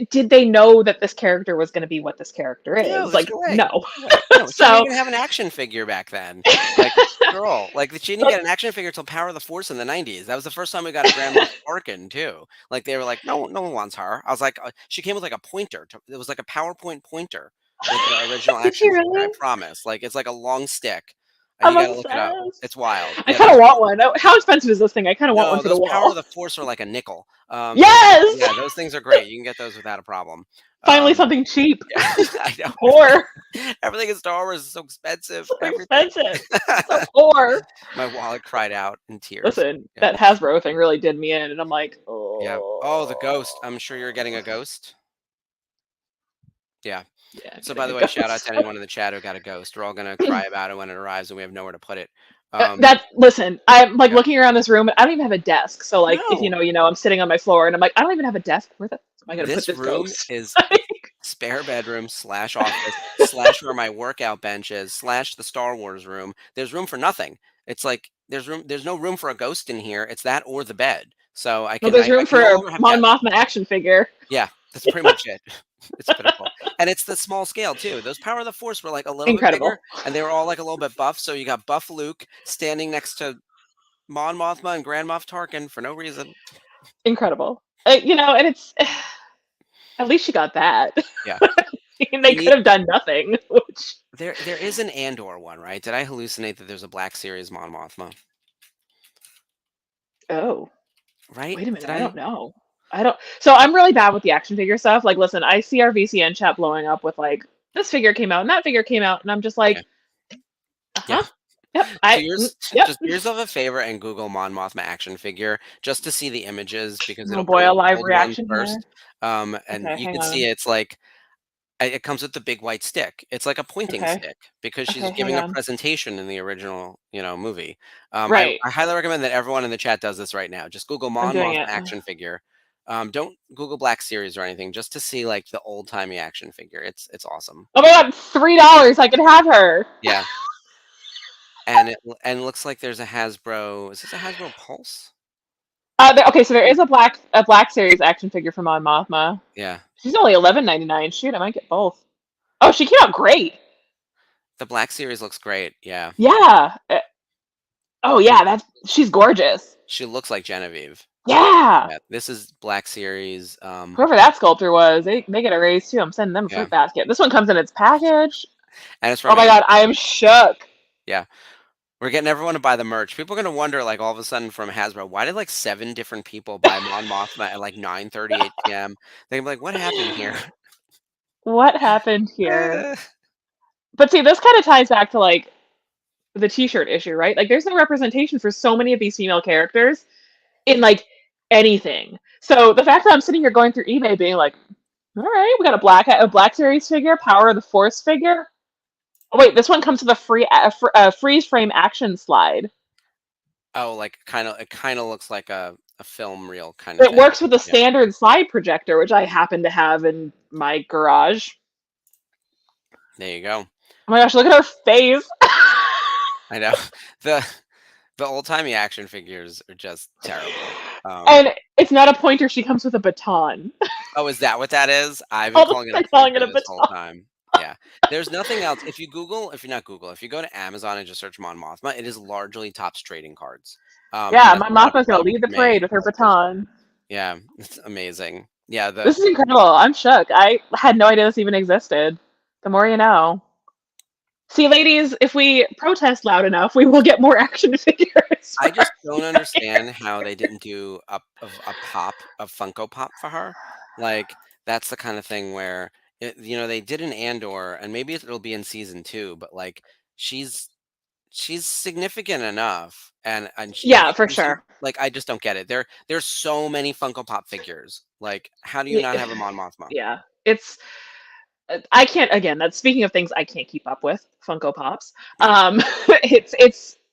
did they know that this character was going to be what this character No, is? there's Like, no way. no. No way. No, she didn't So, even have an action figure back then. Like, girl, like she didn't get an action figure until Power of the Force in the '90s. That was the first time we got a Grand Moff Tarkin too. Like they were like, no one wants her. I was like, she came with like a pointer. It was like a PowerPoint pointer with the original did she action figure. I really? promise. Like it's like a long stick. I'm You got to look it up. obsessed. It's wild. I Yeah, kind of want one. How expensive is this thing? I kind of want one no, for the those Power wall. of the Force are like a nickel. Yes! Yeah, those things are great. You can get those without a problem. Finally, Um, something cheap. yeah, I know. Poor. Everything in Star Wars is so expensive. So Everything. expensive. So poor. My wallet cried out in tears. Listen, Yeah. that Hasbro thing really did me in, and I'm like, Yeah. oh. Oh, the ghost. I'm sure you're getting a ghost. Yeah. Yeah. So, by the way, shout out to anyone in the chat who got a ghost. We're all gonna cry about it when it arrives, and we have nowhere to put it. Listen, I'm like Yeah. looking around this room, and I don't even have a desk. So, like, if No. I'm sitting on my floor, and I'm like, I don't even have a desk. Where the am I gonna put This this room ghost? is spare bedroom / office / where my workout bench is / the Star Wars room. There's room for nothing. It's like there's no room for a ghost in here. It's that or the bed. So I Well, can there's room I for can no a longer have Mon guests. Mothma action figure. Yeah, that's pretty much it. It's pitiful. And it's the small scale too. Those Power of the Force were like a little bit bigger, and they were all like a little bit buff. So you got buff Luke standing next to Mon Mothma and Grand Moff Tarkin for no reason. Incredible. And it's at least she got that. Yeah. They could have done nothing. Which there is an Andor one, right? Did I hallucinate that there's a Black Series Mon Mothma? Oh, right? Wait a minute. I don't know. So I'm really bad with the action figure stuff. Like, listen, I see our VCN chat blowing up with like this figure came out and that figure came out, and I'm just like, Yeah. Yep. Just do yourself a favor and Google Mon Mothma action figure just to see the images because it'll a live old reaction ones first. here. And Okay, you hang can on. see it's like it comes with the big white stick. It's like a pointing stick because she's giving a presentation in the original, movie. Right. I highly recommend that everyone in the chat does this right now. Just Google Mon Mothma action figure. Don't Google Black Series or anything, just to see like the old timey action figure. It's awesome. Oh my god, $3! I can have her. Yeah. And it looks like there's a Hasbro. Is this a Hasbro Pulse? Okay, so there is a Black Series action figure from Mon Mothma. Yeah. She's only $11.99. Shoot, I might get both. Oh, she came out great. The Black Series looks great. Yeah. Yeah. Oh yeah, she's gorgeous. She looks like Genevieve. Yeah. This is Black Series. Whoever that sculptor was, they get a raise too. I'm sending them a fruit basket. This one comes in its package. And it's oh my god, I am shook. Yeah. We're getting everyone to buy the merch. People are going to wonder, like, all of a sudden from Hasbro, why did, like, 7 different people buy Mon Mothma at, like, 9:38 p.m.? They're like, what happened here? What happened here? But see, this kind of ties back to, like, the t-shirt issue, right? Like, there's no representation for so many of these female characters in, like, anything. So the fact that I'm sitting here going through eBay being like, all right, we got a Black Series figure, Power of the Force figure. Oh, wait, this one comes with a freeze frame action slide. Oh, like it kind of looks like a film reel kind of thing. It works with a standard slide projector, which I happen to have in my garage. There you go. Oh my gosh, look at her face. I know. The old-timey action figures are just terrible. And it's not a pointer, she comes with a baton. Oh, is that what that is? I've been calling it a pointer this whole time. Yeah. There's nothing else. If you go to Amazon and just search Mon Mothma, it is largely Topps trading cards. Mon Mothma's gonna lead the parade with her baton. Yeah, it's amazing. Yeah, this is incredible. I'm shook. I had no idea this even existed. The more you know. See, ladies, if we protest loud enough, we will get more action figures I for just our don't understand how they didn't do a Funko Pop for her. Like, that's the kind of thing where they did an Andor, and maybe it'll be in season 2, but like she's she's significant enough, and if Yeah, you for do some sure. like I just don't get it. There's so many Funko Pop figures. Like, how do you Y- not have a Mon Mothma? Yeah, it's I can't again. That's speaking of things I can't keep up with. Funko Pops. Yeah.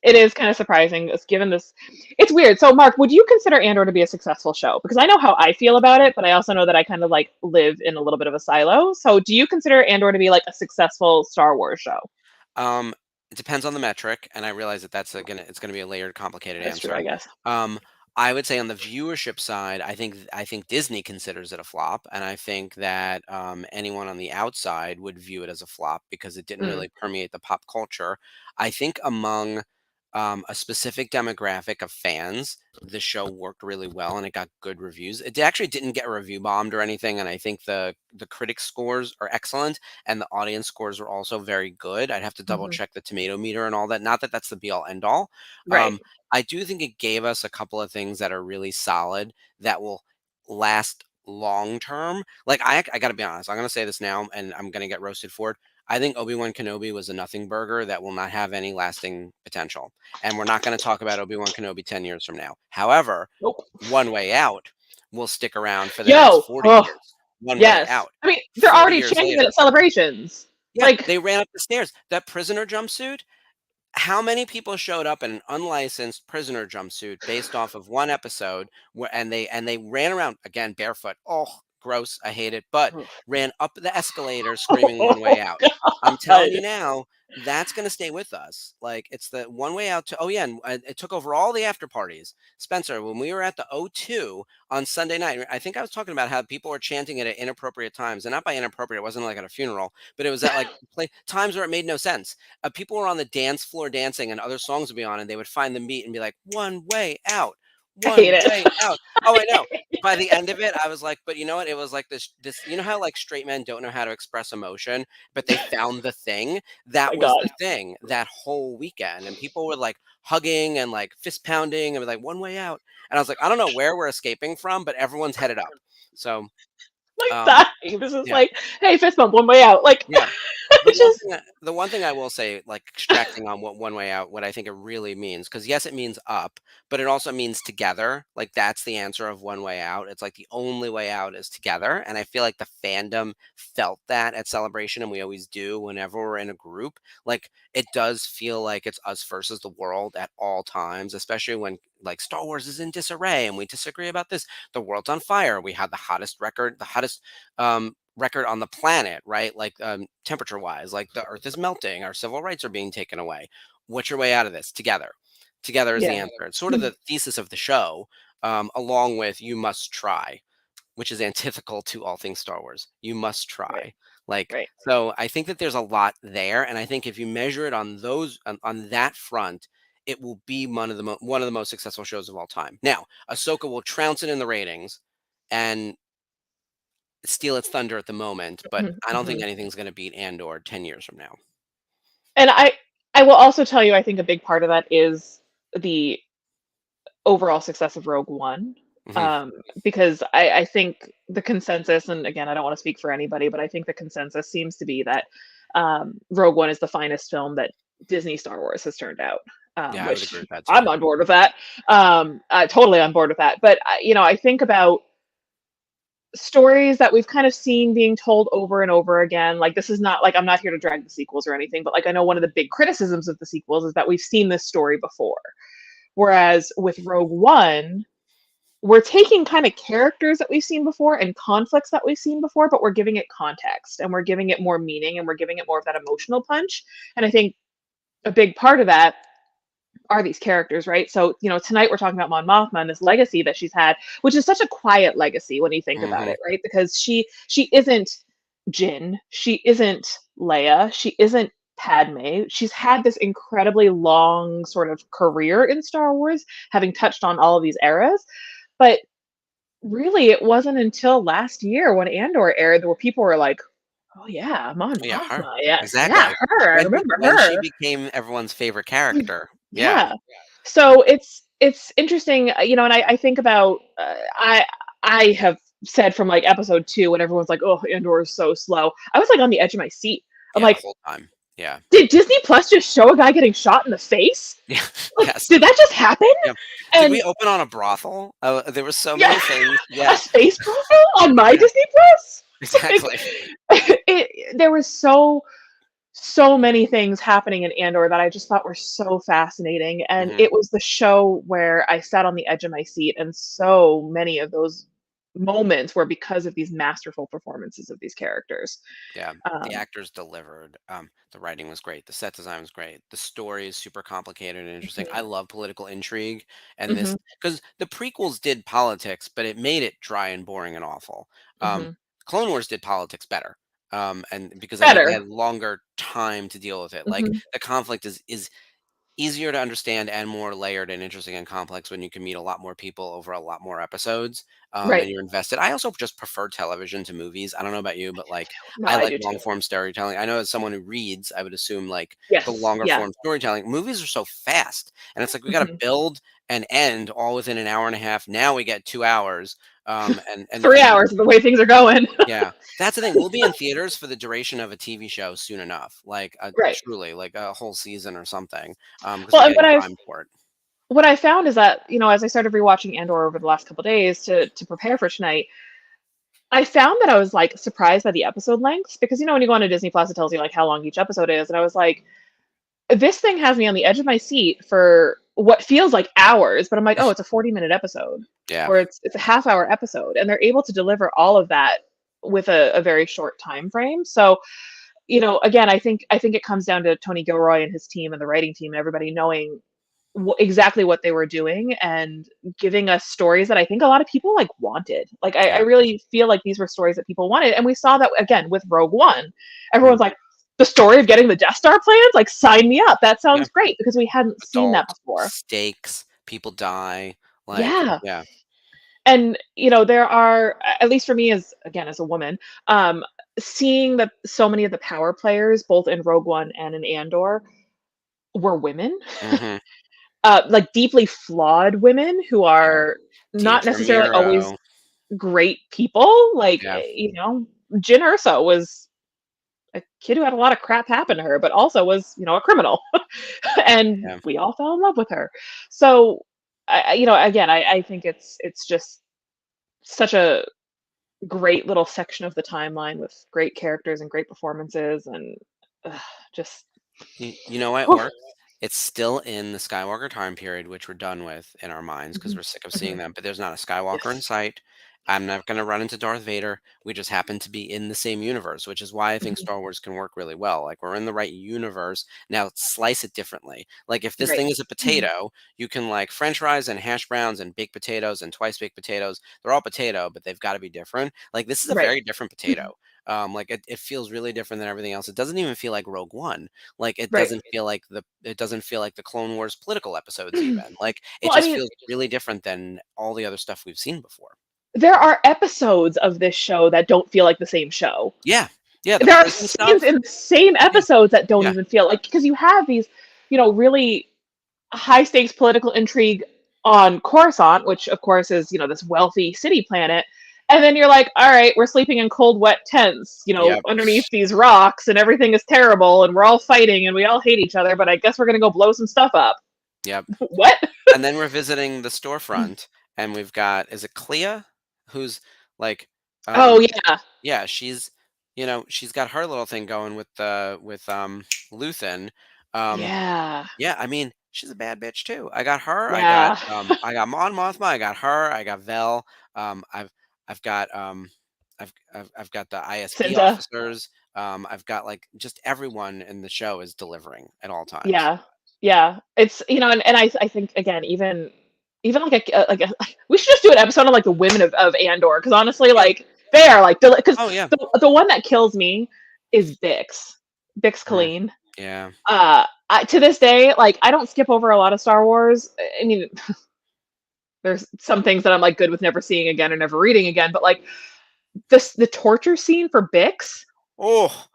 It is kind of surprising, given this. It's weird. So, Mark, would you consider Andor to be a successful show? Because I know how I feel about it, but I also know that I kind of like live in a little bit of a silo. So, do you consider Andor to be like a successful Star Wars show? Um, it depends on the metric, and I realize that it's gonna be a layered, complicated That's true, I answer. guess. Um, I would say on the viewership side, I think Disney considers it a flop, and I think that anyone on the outside would view it as a flop because it didn't Mm, really permeate the pop culture. I think among a specific demographic of fans, the show worked really well and it got good reviews. It actually didn't get review bombed or anything, and I think the critic scores are excellent and the audience scores are also very good. I'd have to double mhm. check the tomato meter and all that. Not that that's the be all end all. Right. Um, I do think it gave us a couple of things that are really solid that will last long term. Like I got to be honest. I'm going to say this now, and I'm going to get roasted for it. I think Obi-Wan Kenobi was a nothing burger that will not have any lasting potential. And we're not going to talk about Obi-Wan Kenobi 10 years from now. However, Nope. One Way Out will stick around for the next Yo. 40 Oh, years. One Way yes. Out. I mean, they're 40 already years chanting it later. at celebrations. Yeah, Like, they ran up the stairs. That prisoner jumpsuit, how many people showed up in an unlicensed prisoner jumpsuit based off of one episode and they ran around again barefoot. Oh, gross. I hate it. But ran up the escalator screaming One Way oh Out. I'm telling God. you now, that's going to stay with us. Like, it's the One Way Out to oh yeah, and it took over all the after parties. Spencer, when we were at the O2 on Sunday night, I think I was talking about how people were chanting it at inappropriate times. And not by inappropriate, it wasn't like at a funeral, but it was at like times where it made no sense. People were on the dance floor dancing and other songs would be on and they would find the beat and be like, One Way Out, I hate One it. Way Out. Oh, I know. By the end of it, I was like, but you know what? It was like this, you know how like straight men don't know how to express emotion, but they found the thing. That My was the God. thing that whole weekend. And people were like hugging and like fist pounding and were like, One Way Out. And I was like, I don't know where we're escaping from, but everyone's headed up. So Like um dying. This is yeah. like, hey, fist bump, one way out. Like, Yeah. The it's one just, thing the one thing I will say, like extracting on what One Way Out, what I think it really means, because yes, it means up, but it also means together. Like, that's the answer of One Way Out. It's like the only way out is together. And I feel like the fandom felt that at Celebration, and we always do whenever we're in a group. Like, it does feel like it's us versus the world at all times, especially when like Star Wars is in disarray and we disagree about this. The world's on fire. We had the hottest record on the planet, right? Like temperature wise, like the earth is melting, our civil rights are being taken away. What's your way out of this? Together. Together is the yeah. answer. It's sort of the thesis of the show, along with you must try, which is antithetical to all things Star Wars. You must Right. try. Like, Right. so I think that there's a lot there. And I think if you measure it on on that front, it will be one of the most successful shows of all time. Now, Ahsoka will trounce it in the ratings, and steal its thunder at the moment, but Mhm, I don't think mhm. anything's gonna beat Andor 10 years from now. And I will also tell you, I think a big part of that is the overall success of Rogue One. Mhm. Um, because I think the consensus, and again, I don't want to speak for anybody, but I think the consensus seems to be that Rogue One is the finest film that Disney Star Wars has turned out. Yeah, I would Which agree with that I'm too. on board with that. Totally on board with that. But I think about stories that we've kind of seen being told over and over again. Like, this is not like, I'm not here to drag the sequels or anything, but like, I know one of the big criticisms of the sequels is that we've seen this story before. Whereas with Rogue One, we're taking kind of characters that we've seen before and conflicts that we've seen before, but we're giving it context and we're giving it more meaning and we're giving it more of that emotional punch. And I think a big part of that are these characters, right? So, tonight we're talking about Mon Mothma and this legacy that she's had, which is such a quiet legacy when you think about Mhm. it, right? Because she isn't Jin, she isn't Leia, she isn't Padme. She's had this incredibly long sort of career in Star Wars, having touched on all of these eras. But really, it wasn't until last year when Andor aired where people were like, Oh yeah, Mon Oh, yeah, her. Mothma. Yeah, yeah, Exactly. her. I remember When she her. became everyone's favorite character. Yeah. Yeah. So it's interesting, and I think about I have said from like episode 2 when everyone's like, "Oh, Andor is so slow." I was like on the edge of my seat. I'm Yeah, the like, whole time. Yeah. did Disney Plus just show a guy getting shot in the face? Yeah. Like, Yes. did that just happen? Yeah. Did we And open on a brothel? There were so yeah, many things. a Yeah. space brothel on my Yeah. Disney Plus. Like, Exactly. there was so many things happening in Andor that I just thought were so fascinating. And Mhm. it was the show where I sat on the edge of my seat, and so many of those moments were because of these masterful performances of these characters. Yeah, the Um, actors delivered. The writing was great. The set design was great. The story is super complicated and interesting. I mhm, love political intrigue, and this mhm, because the prequels did politics, but it made it dry and boring and awful. Um, mhm. Clone Wars did politics better, and because I think they Better. had longer time to deal with it. Like Mhm. the conflict is easier to understand and more layered and interesting and complex when you can meet a lot more people over a lot more episodes, Right. and you're invested. I also just prefer television to movies. I don't know about you, but like No, I I like do long too. form storytelling. I know as someone who reads, I would assume like the Yes. longer Yeah. form storytelling. Movies are so fast, and it's like we got to Mhm. build and end all within an hour and a half. Now we get 2 hours, Three hours of the way things are going. yeah, that's the thing. We'll be in theaters for the duration of a TV show soon enough, like, Right. truly, like a whole season or something, because Well, we're and getting primed for it. what I found is that, as I started rewatching Andor over the last couple days to prepare for tonight, I found that I was like surprised by the episode lengths because when you go on to Disney Plus, it tells you like how long each episode is, and I was like, this thing has me on the edge of my seat for what feels like hours, but I'm like, oh, it's a 40-minute episode, Yeah, or it's a half-hour episode, and they're able to deliver all of that with a very short time frame. So, again, I think it comes down to Tony Gilroy and his team and the writing team and everybody knowing exactly what they were doing and giving us stories that I think a lot of people like wanted. Like I yeah, really feel like these were stories that people wanted, and we saw that again with Rogue One. mhm, Everyone's like, the story of getting the Death Star plans, like sign me up. That yeah. sounds great because we hadn't seen that Adult, before. stakes, people die, like, Yeah. yeah, And there are, at least for me as a woman, um seeing that so many of the power players both in Rogue One and in Andor were women. mhm, Like deeply flawed women who yeah. are not Deirdre necessarily always Miro, great people. Like, yeah, Jyn Erso was a kid who had a lot of crap happen to her, but also was, a criminal. And yeah. we all fell in love with her. So, again, I think it's just such a great little section of the timeline with great characters and great performances and just, You know what whew. works? It's still in the Skywalker time period, which we're done with in our minds because Mhm, we're sick of seeing mhm. them. But there's not a Skywalker in Yes. sight. I'm not going to run into Darth Vader. We just happen to be in the same universe, which is why I think Mhm. Star Wars can work really well. Like we're in the right universe. Now slice it differently. Like if this Right. thing is a Mhm. potato, you can like French fries and hash browns and baked potatoes and twice baked potatoes. They're all potato, but they've got to be different. Like this is a Right. very different potato. Like it feels really different than everything else. It doesn't even feel like Rogue One. Like Right. it doesn't feel like the Clone Wars political episodes even. Like it Well, I just mean, feels really different than all the other stuff we've seen before. there are episodes of this show that don't feel like the same show. Yeah. Yeah, the There are prison scenes stuff. in the same Yeah. episodes that don't Yeah. even feel like, because you have these, really high stakes political intrigue on Coruscant, which of course is, this wealthy city planet. And then you're like, all right, we're sleeping in cold, wet tents, Yep. underneath these rocks, and everything is terrible, and we're all fighting, and we all hate each other. But I guess we're gonna go blow some stuff up. Yep. What? And then we're visiting the storefront and we've got is it Clea who's like Oh um yeah, yeah, she's got her little thing going with Luthen. Um yeah, Yeah, I mean, she's a bad bitch too. I got her. yeah. I got Mon Mothma. I got her. I got Vel. I've got I've got the ISB Cinta. officers. I've got like just everyone in the show is delivering at all times. Yeah, yeah. It's and I think again, even like a we should just do an episode on like the women of Andor, because honestly, Yeah. like they are like because Oh yeah. the one that kills me is Bix Mm, Colleen. yeah. To this day, like I don't skip over a lot of Star Wars. I mean, there's some things that I'm like good with never seeing again or never reading again, but like the torture scene for Bix. Oh,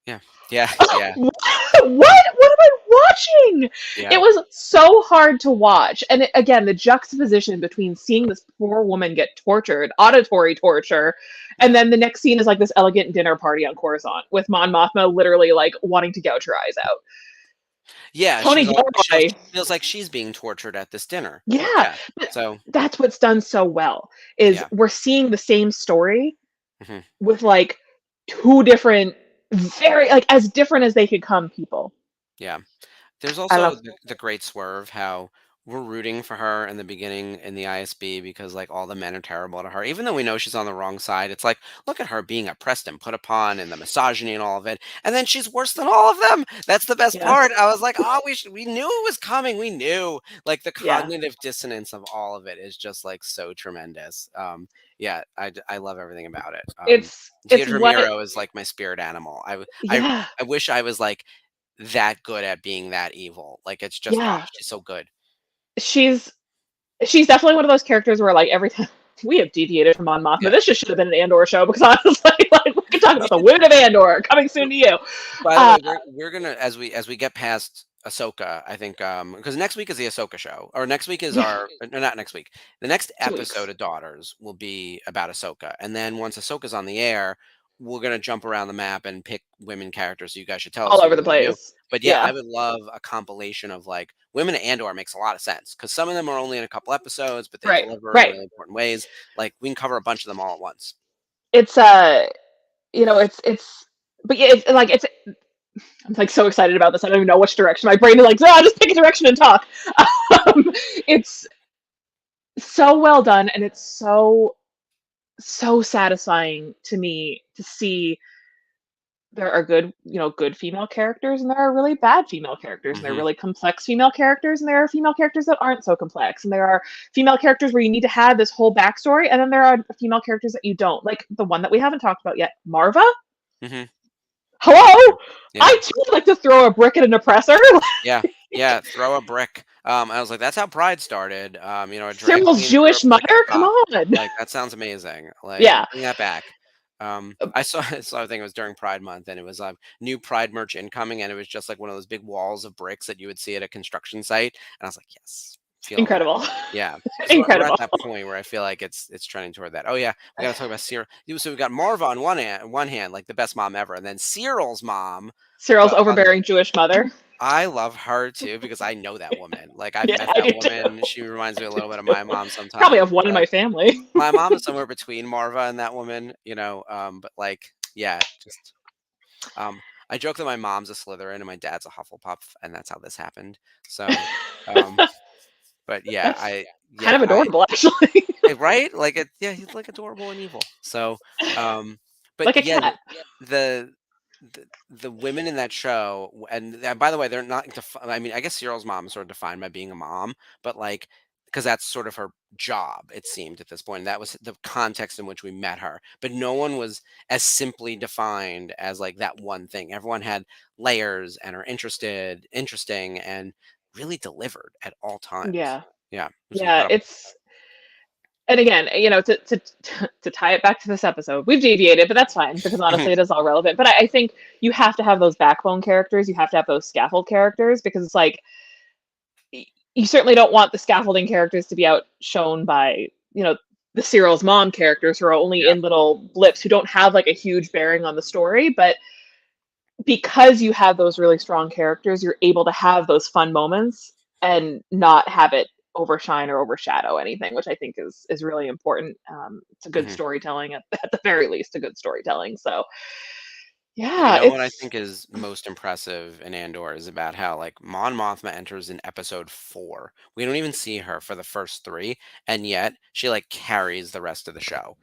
yeah, yeah, yeah, What? What am I watching? It yeah, was so hard to watch. And again, the juxtaposition between seeing this poor woman get tortured, auditory torture, and yeah. then the next scene is like this elegant dinner party on Coruscant with Mon Mothma literally like wanting to gouge her eyes out. Yeah, Tony she Gilroy, feels like she's being tortured at this dinner. yeah, Yeah. but So, that's what's done so well is yeah. we're seeing the same story Mhm. with like two different, very like as different as they could come people. Yeah. There's I also love. the great swerve how we're rooting for her in the beginning in the ISB because like all the men are terrible to her. Even though we know she's on the wrong side, it's like, look at her being oppressed and put upon and the misogyny and all of it. And then she's worse than all of them. That's the best Yeah, part. I was like, oh, we knew it was coming. We knew. Like the yeah. cognitive dissonance of all of it is just like so tremendous. Yeah, I love everything about it. It's Deirdre what. Miro is like my spirit animal. Yeah, I wish I was like that good at being that evil. Like, it's just, oh, yeah. she's so good. She's she's definitely one of those characters where like every time we have deviated from Mon Mothma. Yeah. This just should have been an Andor show because honestly, like we could talk We about the could women of Andor coming soon to you. by the Uh, way, we're gonna as we get past Ahsoka, I think, because next week is the Ahsoka show, or next week is yeah, our no, not next week. The next 2 weeks episode of Daughters will be about Ahsoka, and then once Ahsoka's on the air, we're gonna jump around the map and pick women characters. So you guys should tell us all who over you the want to do. place. But yeah, I Yeah, would love a compilation of like women of Andor makes a lot of sense because some of them are only in a couple episodes, but they right, deliver in right. really important ways. Like we can cover a bunch of them all at once. It's but yeah, it's like it's. I'm like so excited about this. I don't even know which direction. My brain is like, oh, just pick a direction and talk. Um, it's so well done, and it's so satisfying to me to see there are good, good female characters and there are really bad female characters and there are Hmm. really complex female characters and there are female characters that aren't so complex and there are female characters where you need to have this whole backstory and then there are female characters that you don't. Like the one that we haven't talked about yet, Marva. Hmm. Hello? Yeah. I too like to throw a brick at an oppressor. Yeah, yeah, throw a brick. I was like, "That's how Pride started." A drag Cyril's queen threw a Jewish brick at mother? a Come cop. on. Like, that sounds amazing. Like, Yeah. bring that back. I saw I think it was during Pride Month, and it was, new Pride merch incoming, and it was just, like, one of those big walls of bricks that you would see at a construction site, and I was like, "Yes, feeling that." Incredible. Yeah, because we're at Incredible. that point where I feel like it's trending toward that. Oh, yeah, we gotta talk about Cyril. So we got Marva on one hand, like, the best mom ever, and then Cyril's mom, Cyril's the on overbearing Jewish mother. I love her too because I know that woman. Like I've Yeah, met I that do woman. too. She reminds me a little bit of my mom Probably sometimes. have one in But my family. my mom is somewhere between Marva and that woman, but like, yeah, just I joke that my mom's a Slytherin and my dad's a Hufflepuff, and that's how this happened. So, um, but yeah, That's I kind yeah, of adorable, actually. right? Like yeah, he's like adorable and evil. So, um, but Like a yeah, cat. the the women in that show, and by the way, they're not. I mean, I guess Cyril's mom is sort of defined by being a mom, but like because that's sort of her job, it seemed at this point. And that was the context in which we met her. But no one was as simply defined as like that one thing. Everyone had layers and are interesting, and really delivered at all times. Yeah. Yeah, it was Yeah, incredible. and again, to tie it back to this episode, we've deviated, but that's fine because honestly, it is all relevant. But I think you have to have those backbone characters. You have to have those scaffold characters because it's like you certainly don't want the scaffolding characters to be outshone by the Cyril's mom characters who are only Yeah. in little blips who don't have like a huge bearing on the story. But because you have those really strong characters, you're able to have those fun moments and not have it overshine or overshadow anything, which I think is really important. It's a good Mhm. storytelling at the very least, a good storytelling. So You yeah, know what I it's think is most impressive in Andor is about how like Mon Mothma enters in episode 4. We don't even see her for the first 3, and yet she like carries the rest of the show.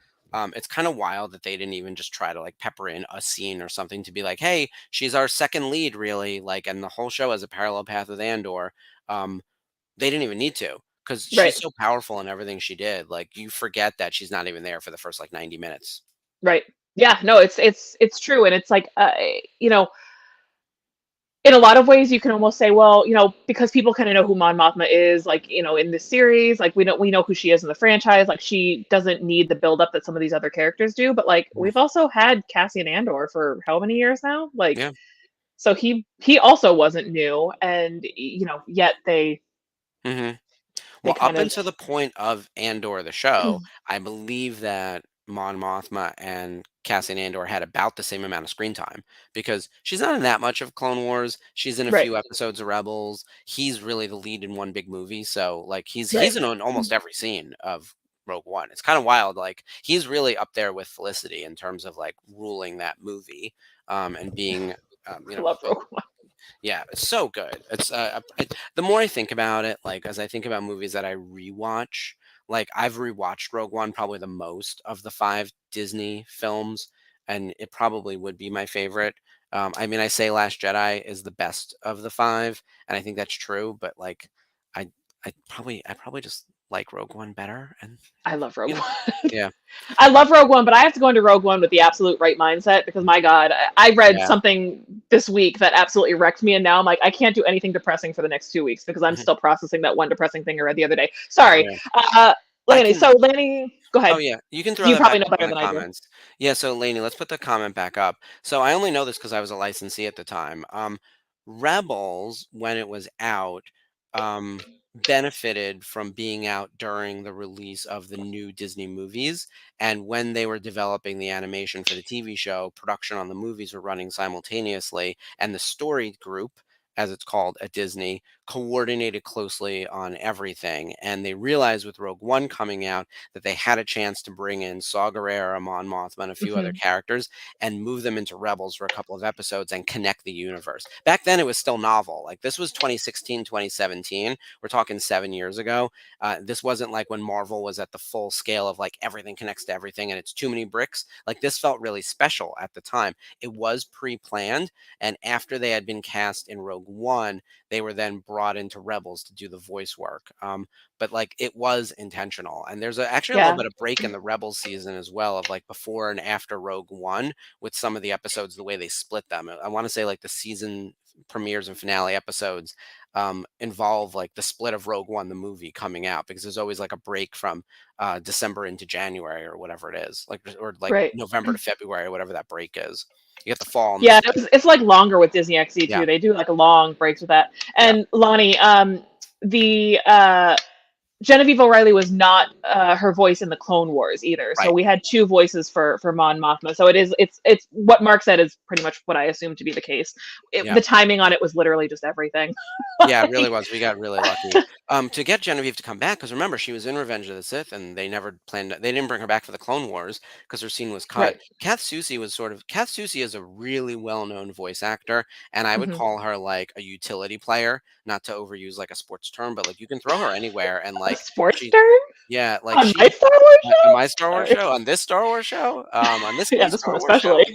It's kind of wild that they didn't even just try to like pepper in a scene or something to be like, hey, she's our second lead, really. Like, and the whole show has a parallel path with Andor. Um, they didn't even need to because right, she's so powerful in everything she did. Like, you forget that she's not even there for the first like 90 minutes. right. Yeah, no, it's true, and it's like you know in a lot of ways, you can almost say, well, because people kind of know who Mon Mothma is, like, in this series, like we know who she is in the franchise. Like, she doesn't need the build up that some of these other characters do. But like, Mhm. we've also had Cassian Andor for how many years now? Like, Yeah. so he also wasn't new, and yet hmm they Well, kind up of until the point of Andor the show, I believe that Mon Mothma and Cassian Andor had about the same amount of screen time because she's not in that much of Clone Wars. She's in a right, few episodes of Rebels. He's really the lead in one big movie, so like he's right. in almost every scene of Rogue One. It's kind of wild. Like he's really up there with Felicity in terms of like ruling that movie, and being I love Rogue One. yeah, it's so good. The more I think about it, like as I think about movies that I rewatch, like I've rewatched Rogue One probably the most of the five Disney films, and it probably would be my favorite. I mean, I say Last Jedi is the best of the five, and I think that's true. But like, I I probably just like Rogue One better, and I love Rogue you know, One. yeah, I love Rogue One, but I have to go into Rogue One with the absolute right mindset because my God, I read yeah, something this week that absolutely wrecked me, and now I'm like, I can't do anything depressing for the next 2 weeks because I'm mhm, still processing that one depressing thing I read the other day. Sorry, yeah. I Lanny. can So Lanny, go Oh ahead. yeah, you can throw You that probably back know up in better the than I do. comments. Yeah, so Lainey, let's put the comment back up. So I only know this because I was a licensee at the time. Rebels, when it was out, benefited from being out during the release of the new Disney movies. And when they were developing the animation for the TV show, production on the movies were running simultaneously, and the story group, as it's called at Disney, coordinated closely on everything. And they realized with Rogue One coming out that they had a chance to bring in Saw Gerrera, Mon Mothma, and a few other Hmm. characters and move them into Rebels for a couple of episodes and connect the universe. Back then, it was still novel. Like this was 2016, 2017. We're talking 7 years ago. This wasn't like when Marvel was at the full scale of like everything connects to everything and it's too many bricks. Like this felt really special at the time. It was pre planned. And after they had been cast in Rogue One, they were then brought into Rebels to do the voice work. But like it was intentional. And there's actually a little Yeah, bit of break in the Rebels season as well of like before and after Rogue One with some of the episodes, the way they split them. I want to say like the season premieres and finale episodes involve like the split of Rogue One, the movie coming out, because there's always like a break from December into January or whatever it is, like or like right. November to February or whatever that break is. You get the fall and the Yeah, spring. it's like longer with Disney XD Yeah, too. They do like a long breaks with that. yeah, And Lonnie, the Genevieve O'Reilly was not her voice in the Clone Wars either. So right. we had two voices for Mon Mothma. So it's what Mark said is pretty much what I assumed to be the case. Yeah. The timing on it was literally just everything. Yeah, it really Like, was. We got really lucky. To get Genevieve to come back, because remember she was in Revenge of the Sith, and they never planned. They didn't bring her back for the Clone Wars because her scene was cut. right. Kath Soucie is a really well-known voice actor, and I would Hmm. call her like a utility player, not to overuse like a sports term, but like you can throw her anywhere, and A like sports she, term yeah, like on my she Star Wars on show. my Star Wars Sorry. show, on this Star Wars show, on this Yeah, gay this one Star Wars show. especially.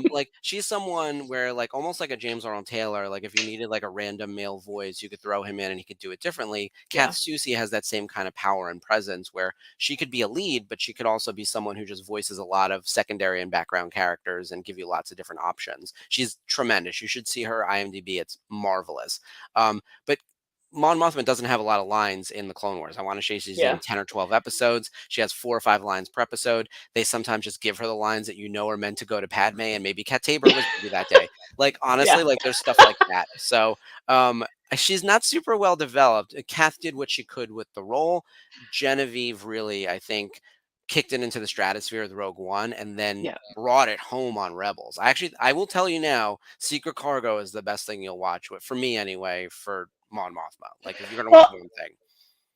Like she's someone where like almost like a James Arnold Taylor, like if you needed like a random male voice, you could throw him in and he could do it differently. Kath Yeah. Soucie has that same kind of power and presence where she could be a lead, but she could also be someone who just voices a lot of secondary and background characters and give you lots of different options. She's tremendous. You should see her IMDb. It's marvelous. But Mon Mothma doesn't have a lot of lines in the Clone Wars. I want to say she's in Yeah. 10 or 12 episodes. She has 4 or 5 lines per episode. They sometimes just give her the lines that you know are meant to go to Padme, and maybe Cat Tabor was busy that day. Like Yeah. honestly, like there's stuff like that. So she's not super well developed. Kath did what she could with the role. Genevieve really, I think, kicked it into the stratosphere with Rogue One, and then Yeah. brought it home on Rebels. I will tell you now, Secret Cargo is the best thing you'll watch. For me anyway, for Mon Mothma. Like if you're gonna watch Well, one thing.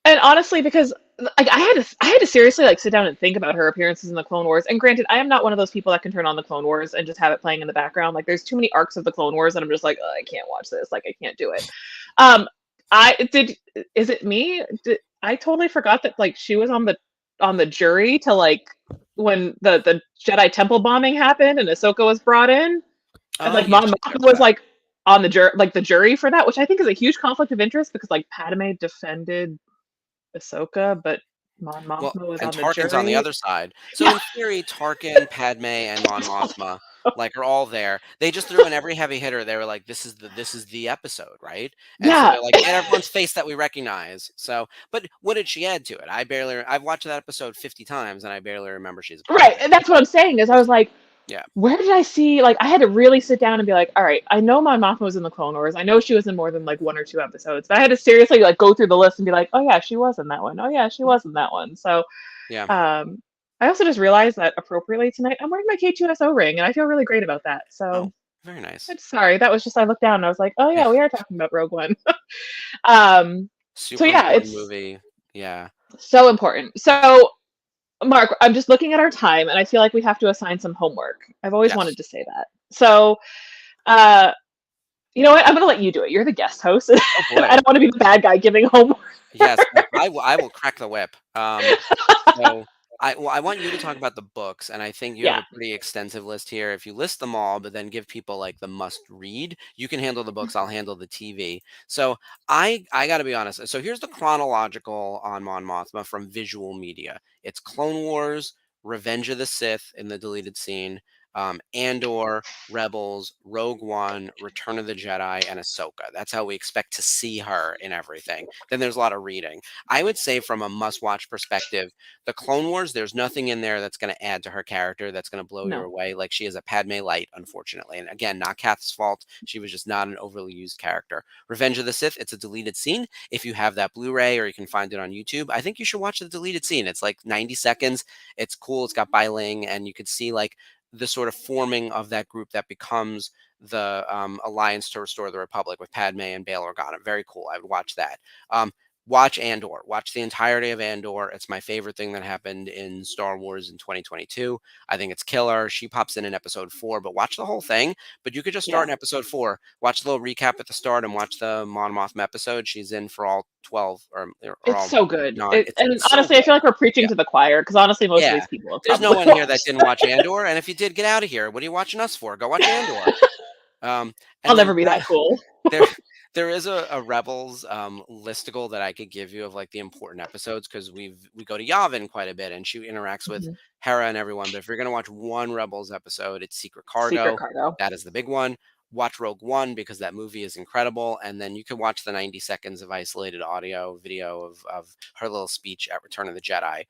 and honestly, because like I had to seriously like sit down and think about her appearances in the Clone Wars. And granted, I am not one of those people that can turn on the Clone Wars and just have it playing in the background. Like there's too many arcs of the Clone Wars, and I'm just like, "Ugh, I can't watch this. Like I can't do it. Um, I did. Is it me? I totally forgot that like she was on the jury to like when the Jedi Temple bombing happened and Ahsoka was brought in, and Oh like yeah, Mon she Mothma was was that. like on the jury for that, which I think is a huge conflict of interest because like Padme defended Ahsoka, but Mon Well, Mothma was and on the Tarkin's on the jury. other side. So Yeah, in theory, Tarkin, Padme, and Mon Mothma. like are all there. They just threw in every heavy hitter. They were like, this is the episode, right? And so Yeah. they're like, and everyone's face that we recognize. So, but what did she add to it? I've watched that episode 50 times and I barely remember she's a part of Right. it. And that's what I'm saying is I was like, Yeah. where did I see, like, I had to really sit down and be like, all right, I know Mon Mothma was in the Clone Wars. I know she was in more than like 1 or 2 episodes, but I had to seriously like go through the list and be like, oh yeah, she was in that one. Oh yeah, she was in that one. So, Yeah. I also just realized that appropriately tonight, I'm wearing my K2SO ring and I feel really great about that. So, Oh, very nice. I'm sorry. That was just, I looked down and I was like, oh Yeah. yeah, we are talking about Rogue One. So Super yeah, important it's movie. Yeah. so important. So, Mark, I'm just looking at our time and I feel like we have to assign some homework. I've always Yes. wanted to say that. So, uh, you know what? I'm going to let you do it. You're the guest host. Oh boy. I don't want to be the bad guy giving homework. Yes, I will crack the whip. So I want you to talk about the books, and I think you have Yeah. a pretty extensive list here. If you list them all, but then give people like the must read, you can handle the books. I'll handle the TV. So I got to be honest. So here's the chronological on Mon Mothma from visual media. It's Clone Wars, Revenge of the Sith in the deleted scene, Andor, Rebels, Rogue One, Return of the Jedi, and Ahsoka. That's how we expect to see her in everything. Then there's a lot of reading. I would say from a must-watch perspective, the Clone Wars, there's nothing in there that's going to add to her character that's going to blow you No. away. Like she is a Padme Light, unfortunately. And again, not Kath's fault. She was just not an overly used character. Revenge of the Sith, it's a deleted scene. If you have that Blu-ray or you can find it on YouTube, I think you should watch the deleted scene. It's like 90 seconds. It's cool. It's got Bai-Ling, and you could see like the sort of forming of that group that becomes the Alliance to Restore the Republic with Padme and Bail Organa. Very cool. I would watch that. Watch Andor. Watch the entirety of Andor. It's my favorite thing that happened in Star Wars in 2022. I think it's killer. She pops in episode 4, but watch the whole thing. But you could just start in episode 4. Watch the little recap at the start and watch the Mon Mothma episode. She's in for all 12 or It's all so good. 9. And It's so honestly, I good. feel like we're preaching Yeah. to the choir because honestly, most of Yeah. these people have There's no probably one here that watched. didn't watch Andor. And if you did, get out of here. What are you watching us for? Go watch Andor. I'll And never then be that cool. there there is a Rebels listicle that I could give you of like the important episodes because we go to Yavin quite a bit and she interacts with Mhm. Hera and everyone. But if you're gonna watch one Rebels episode, it's Secret Secret Cargo. Cargo. That is the big one. Watch Rogue One because that movie is incredible, and then you can watch the 90 seconds of isolated audio video of her little speech at Return of the Jedi,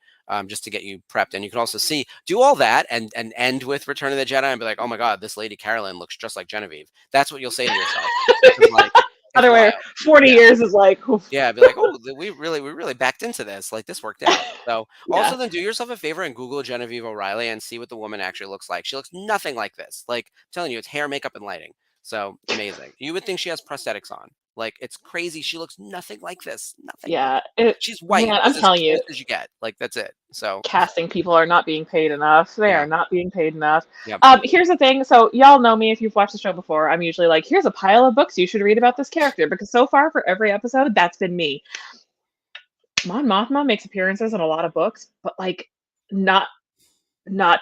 just to get you prepped. And you can also do all that and end with Return of the Jedi and be like, oh my god, this lady Carolyn looks just like Genevieve. That's what you'll say to yourself. Because, like, it's Other way, wild. 40 Yeah. years is like, oof. Yeah, be like, oh, we really backed into this. Like this worked out. So Yeah. also then do yourself a favor and Google Genevieve O'Reilly and see what the woman actually looks like. She looks nothing like this. Like I'm telling you, it's hair, makeup, and lighting. So amazing. You would think she has prosthetics on. Like it's crazy. She looks nothing like this. Nothing. Yeah. She's white. Man, I'm It's as telling you, close as you get. Like that's it. So casting people are not being paid enough. They yeah. are not being paid enough. Yep. Here's the thing. So y'all know me if you've watched the show before. I'm usually like, here's a pile of books you should read about this character because so far for every episode, that's been me. Mon Mothma makes appearances in a lot of books, but like not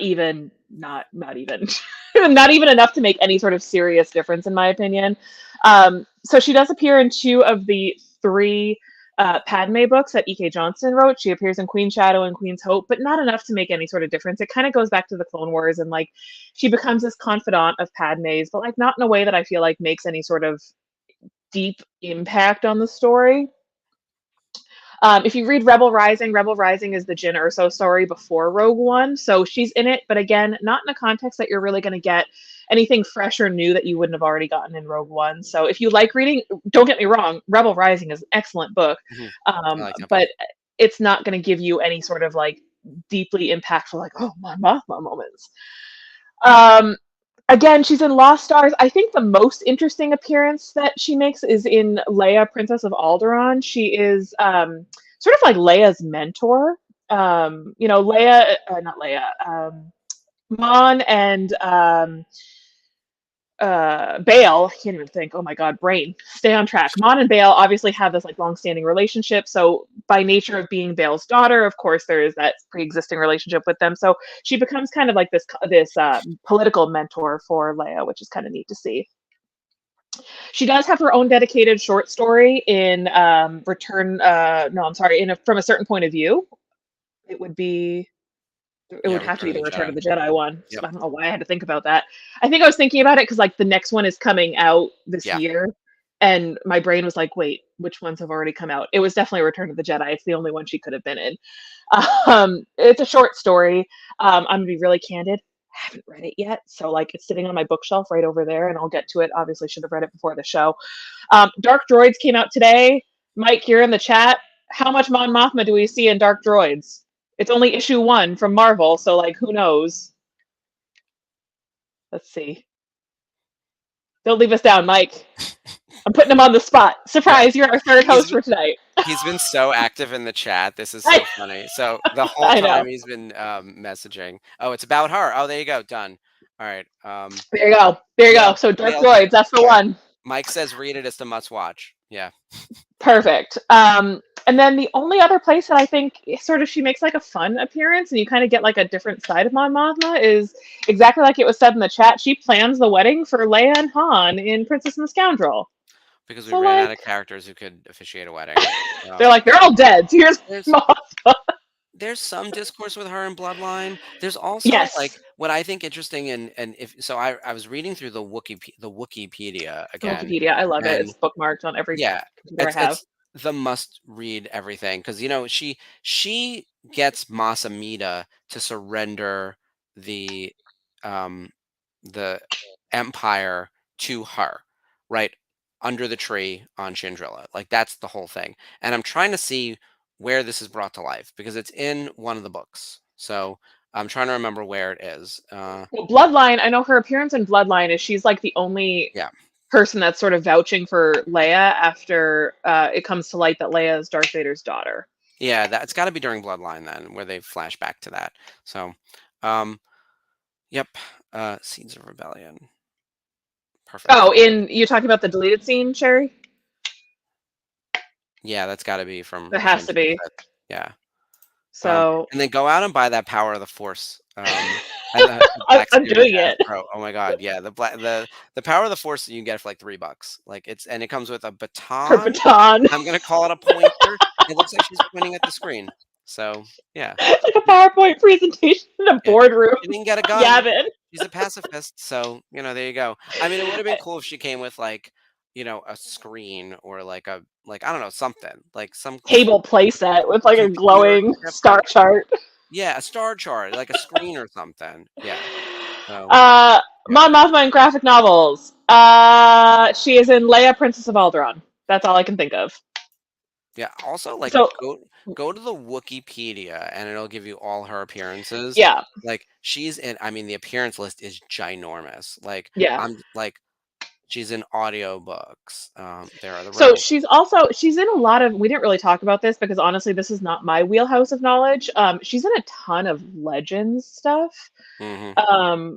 even not even not even enough to make any sort of serious difference in my opinion. So she does appear in 2 of the 3 Padme books that E.K. Johnston wrote. She appears in Queen's Shadow and Queen's Hope, but not enough to make any sort of difference. It kind of goes back to the Clone Wars and like she becomes this confidant of Padme's, but like not in a way that I feel like makes any sort of deep impact on the story. If you read Rebel Rising is the Jyn Erso story before Rogue One, so she's in it, but again, not in a context that you're really going to get anything fresh or new that you wouldn't have already gotten in Rogue One. So if you like reading, don't get me wrong, Rebel Rising is an excellent book, I like that but book. it's not going to give you any sort of like deeply impactful, like, oh, Mon Mothma moments. Again, she's in Lost Stars. I think the most interesting appearance that she makes is in Leia, Princess of Alderaan. She is sort of like Leia's mentor. You know, Leia, not Leia, Mon and Bail, I can't even think. Oh my God, brain. Stay on track. Mon and Bail obviously have this like long-standing relationship. So by nature of being Bail's daughter, of course, there is that pre-existing relationship with them. So she becomes kind of like this political mentor for Leia, which is kind of neat to see. She does have her own dedicated short story in From a Certain Point of View. It would be It Yeah, would have to Return be of the the Return of Jedi. the Jedi one. So Yep. I don't know why I had to think about that. I think I was thinking about it because like the next one is coming out this Yeah. year, and my brain was like, wait, which ones have already come out? It was definitely Return of the Jedi. It's the only one she could have been in. It's a short story. I'm gonna be really candid. I haven't read it yet, so like it's sitting on my bookshelf right over there, and I'll get to it. Obviously, should have read it before the show. Dark Droids came out today. Mike, you're in the chat. How much Mon Mothma do we see in Dark Droids? It's only issue 1 from Marvel, so like who knows? Let's see. Don't leave us down, Mike. I'm putting him on the spot. Yeah. Surprise, you're our third He's host for tonight. he's been so active in the chat. This is so funny. So the whole I know. time he's been messaging. Oh, it's about her. Oh, there you go. Done. All right. There you go. There you yeah, go. So Dark nailed it. Droids, that's the one. Mike says read it. It's the must watch. Yeah. Perfect. And then the only other place that I think sort of she makes like a fun appearance and you kind of get like a different side of Mon Mothma is exactly like it was said in the chat. She plans the wedding for Leia and Han in Princess and the Scoundrel. Because we So, ran out like, of characters who could officiate a wedding. they're like, they're all dead. So here's There's Mothma. there's some discourse with her in Bloodline. There's also like Yes. what I think interesting and if so I was reading through the Wikipedia again, Wikipedia, I love it. and It's bookmarked on every yeah, computer I have. it's the must read everything because she gets Masamita to surrender the um the empire to her, right under the tree on Chandrila. Like that's the whole thing. And I'm trying to see where this is brought to life because it's in one of the books. So I'm trying to remember where it is. Well, Bloodline, I know her appearance in Bloodline is she's like the only Yeah. person that's sort of vouching for Leia after it comes to light that Leia is Darth Vader's daughter. Yeah, that's got to be during Bloodline then, where they flash back to that. So, yep, Seeds of Rebellion. Perfect. Oh, you're talking about the deleted scene, Sherry? Yeah, that's got to be from. It has to be. Yeah. So. And then go out and buy that Power of the Force. I'm doing it. Pro. Oh my god, yeah, the Power of the Force you can get for like $3. Like it comes with a baton. Her baton. I'm gonna call it a pointer. It looks like she's pointing at the screen. So yeah, like a PowerPoint presentation in a boardroom. She didn't get a gun. Gavin. She's a pacifist, so there you go. I mean, it would have been cool if she came with like a screen or like I don't know, something like some table playset with like a glowing star chart. Yeah, a star chart, like a screen or something. Yeah. So, Mon Mothma in graphic novels. She is in Leia, Princess of Alderaan. That's all I can think of. Yeah. Also, like, go to the Wikipedia, and it'll give you all her appearances. Yeah. Like she's in. I mean, the appearance list is ginormous. Like, yeah. I'm like, she's in audiobooks. There are the. So she's in a lot of. We didn't really talk about this because honestly, this is not my wheelhouse of knowledge. She's in a ton of Legends stuff. Mm-hmm.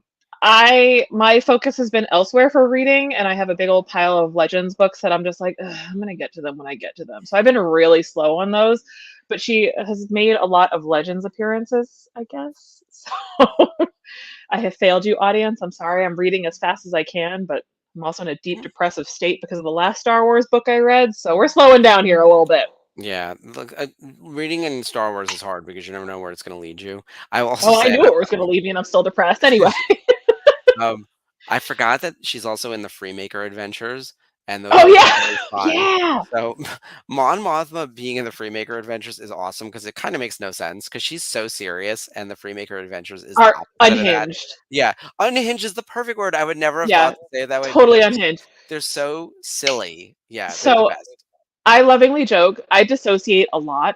My focus has been elsewhere for reading, and I have a big old pile of Legends books that I'm just like, I'm gonna get to them when I get to them. So I've been really slow on those, but she has made a lot of Legends appearances, I guess. So I have failed you, audience. I'm sorry. I'm reading as fast as I can, but I'm also in a deep depressive state because of the last Star Wars book I read. So we're slowing down here a little bit. Yeah, look, reading in Star Wars is hard because you never know where it's going to lead you. I knew it was going to lead me, and I'm still depressed anyway. I forgot that she's also in the Freemaker Adventures, and those. Oh yeah. So Mon Mothma being in the Freemaker Adventures is awesome because it kind of makes no sense because she's so serious, and the Freemaker Adventures is unhinged. Yeah, unhinged is the perfect word. I would never have thought to say it that way. Totally unhinged. They're so silly. Yeah. So I lovingly joke. I dissociate a lot.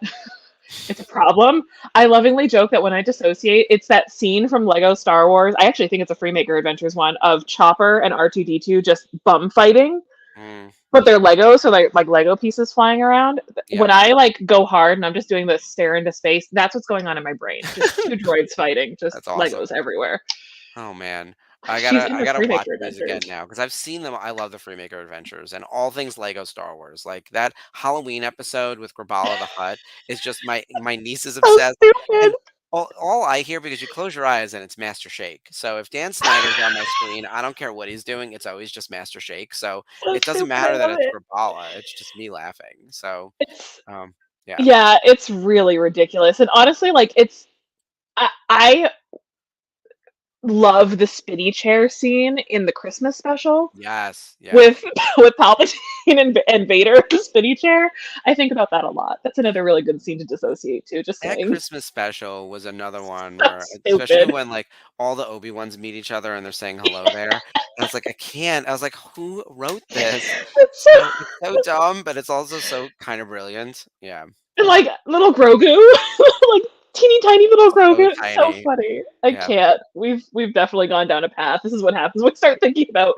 It's a problem. I lovingly joke that when I dissociate, it's that scene from Lego Star Wars. I actually think it's a Freemaker Adventures one of Chopper and R2-D2 just bum fighting. But they're Lego, so they're like Lego pieces flying around. Yeah. When I like go hard and I'm just doing this stare into space, that's what's going on in my brain. Just two droids fighting, just awesome. Legos everywhere. Oh man. I gotta watch these again now because I've seen them. I love the Freemaker Adventures and all things Lego Star Wars. Like that Halloween episode with Grabala the Hutt is just my niece is obsessed. And all I hear, because you close your eyes and it's Master Shake. So if Dan Snyder's on my screen, I don't care what he's doing. It's always just Master Shake. So it doesn't matter that it's Grabala. It's just me laughing. So yeah, it's really ridiculous. And honestly, like I love the spinny chair scene in the Christmas special Yes, yeah. with with Palpatine and Vader, the spinny chair. I think about that a lot. That's another really good scene to dissociate to. Just That saying. Christmas special was another one So where, especially stupid. when like all the Obi-Wans meet each other and they're saying hello there. And I was like, I can't. I was like, who wrote this? It's so, It's so dumb, but it's also so kind of brilliant. Yeah, and like little Grogu, like teeny tiny little so Grogu. It's so tiny. funny. I Yeah, can't. We've definitely gone down a path. This is what happens when we start thinking about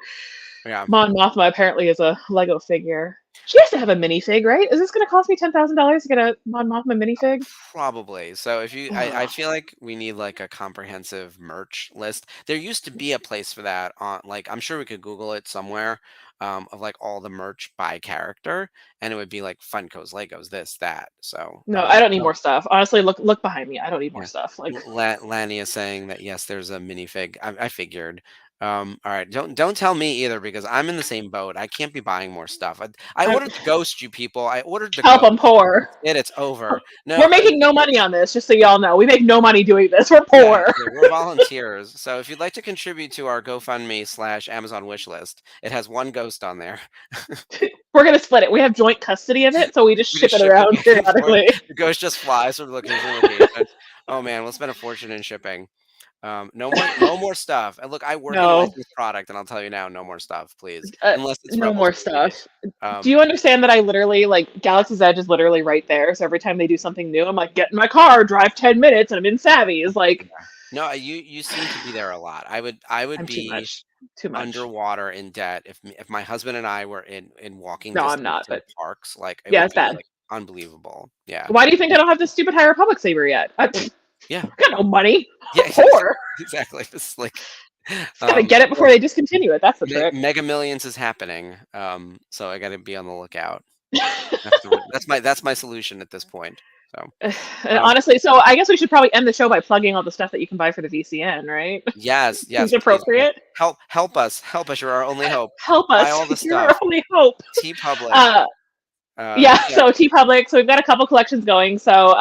yeah. Mon Mothma. Apparently, is a Lego figure. She has to have a minifig, right? Is this going to cost me $10,000 to get a Mon Mothma minifig? Probably. So if you, I Ugh. feel like we need like a comprehensive merch list. There used to be a place for that on, like, I'm sure we could Google it somewhere, of like all the merch by character, and it would be like Funko's, Legos, this, that. So, No, I don't need no, more stuff. Honestly, look behind me. I don't need more yeah. stuff. Like Lanny is saying that yes, there's a minifig. I figured. All right, don't tell me either because I'm in the same boat. I can't be buying more stuff. I I'm, ordered the ghost, you people. I ordered the help, I'm ghost. poor. It's over. We're No, making no money on this, just so y'all know. We make no money doing this. We're yeah, poor. yeah, we're volunteers. So if you'd like to contribute to our GoFundMe/Amazon wish list, it has one ghost on there. We're gonna split it. We have joint custody of it, so we just We ship just it ship it around back and forth. periodically. The ghost just flies from location to location. Oh man, we'll spend a fortune in shipping. No more stuff. And look, I work in No, licensed product, and I'll tell you now, no more stuff, please, uh, unless it's no Rebels more related. stuff. Do Um, you understand that I literally like Galaxy's Edge is literally right there? So every time they do something new, I'm like, get in my car, drive 10 minutes, and I'm in Savvy's. Like, yeah. No, you seem to be there a lot. I would I'm too be much, too much. underwater in debt if my husband and I were in walking No, I'm distance not. to the But parks. Like it yeah, would it's be bad. like unbelievable. Yeah. Why do you think I don't have this stupid High Republic saber yet? I Yeah. got no money. Yeah. I'm poor. Exactly. It's like Just gotta get it before well, they discontinue it. That's the trick. Mega Millions is happening. So I got to be on the lookout. That's my solution at this point. So, And um, honestly, so I guess we should probably end the show by plugging all the stuff that you can buy for the VCN, right? yes, Seems yes, please appropriate. help us. You're our only hope. Help Buy us. all the You're our stuff. only hope. T Public. Uh, yeah, Yeah. so T Public. So we've got a couple collections going. So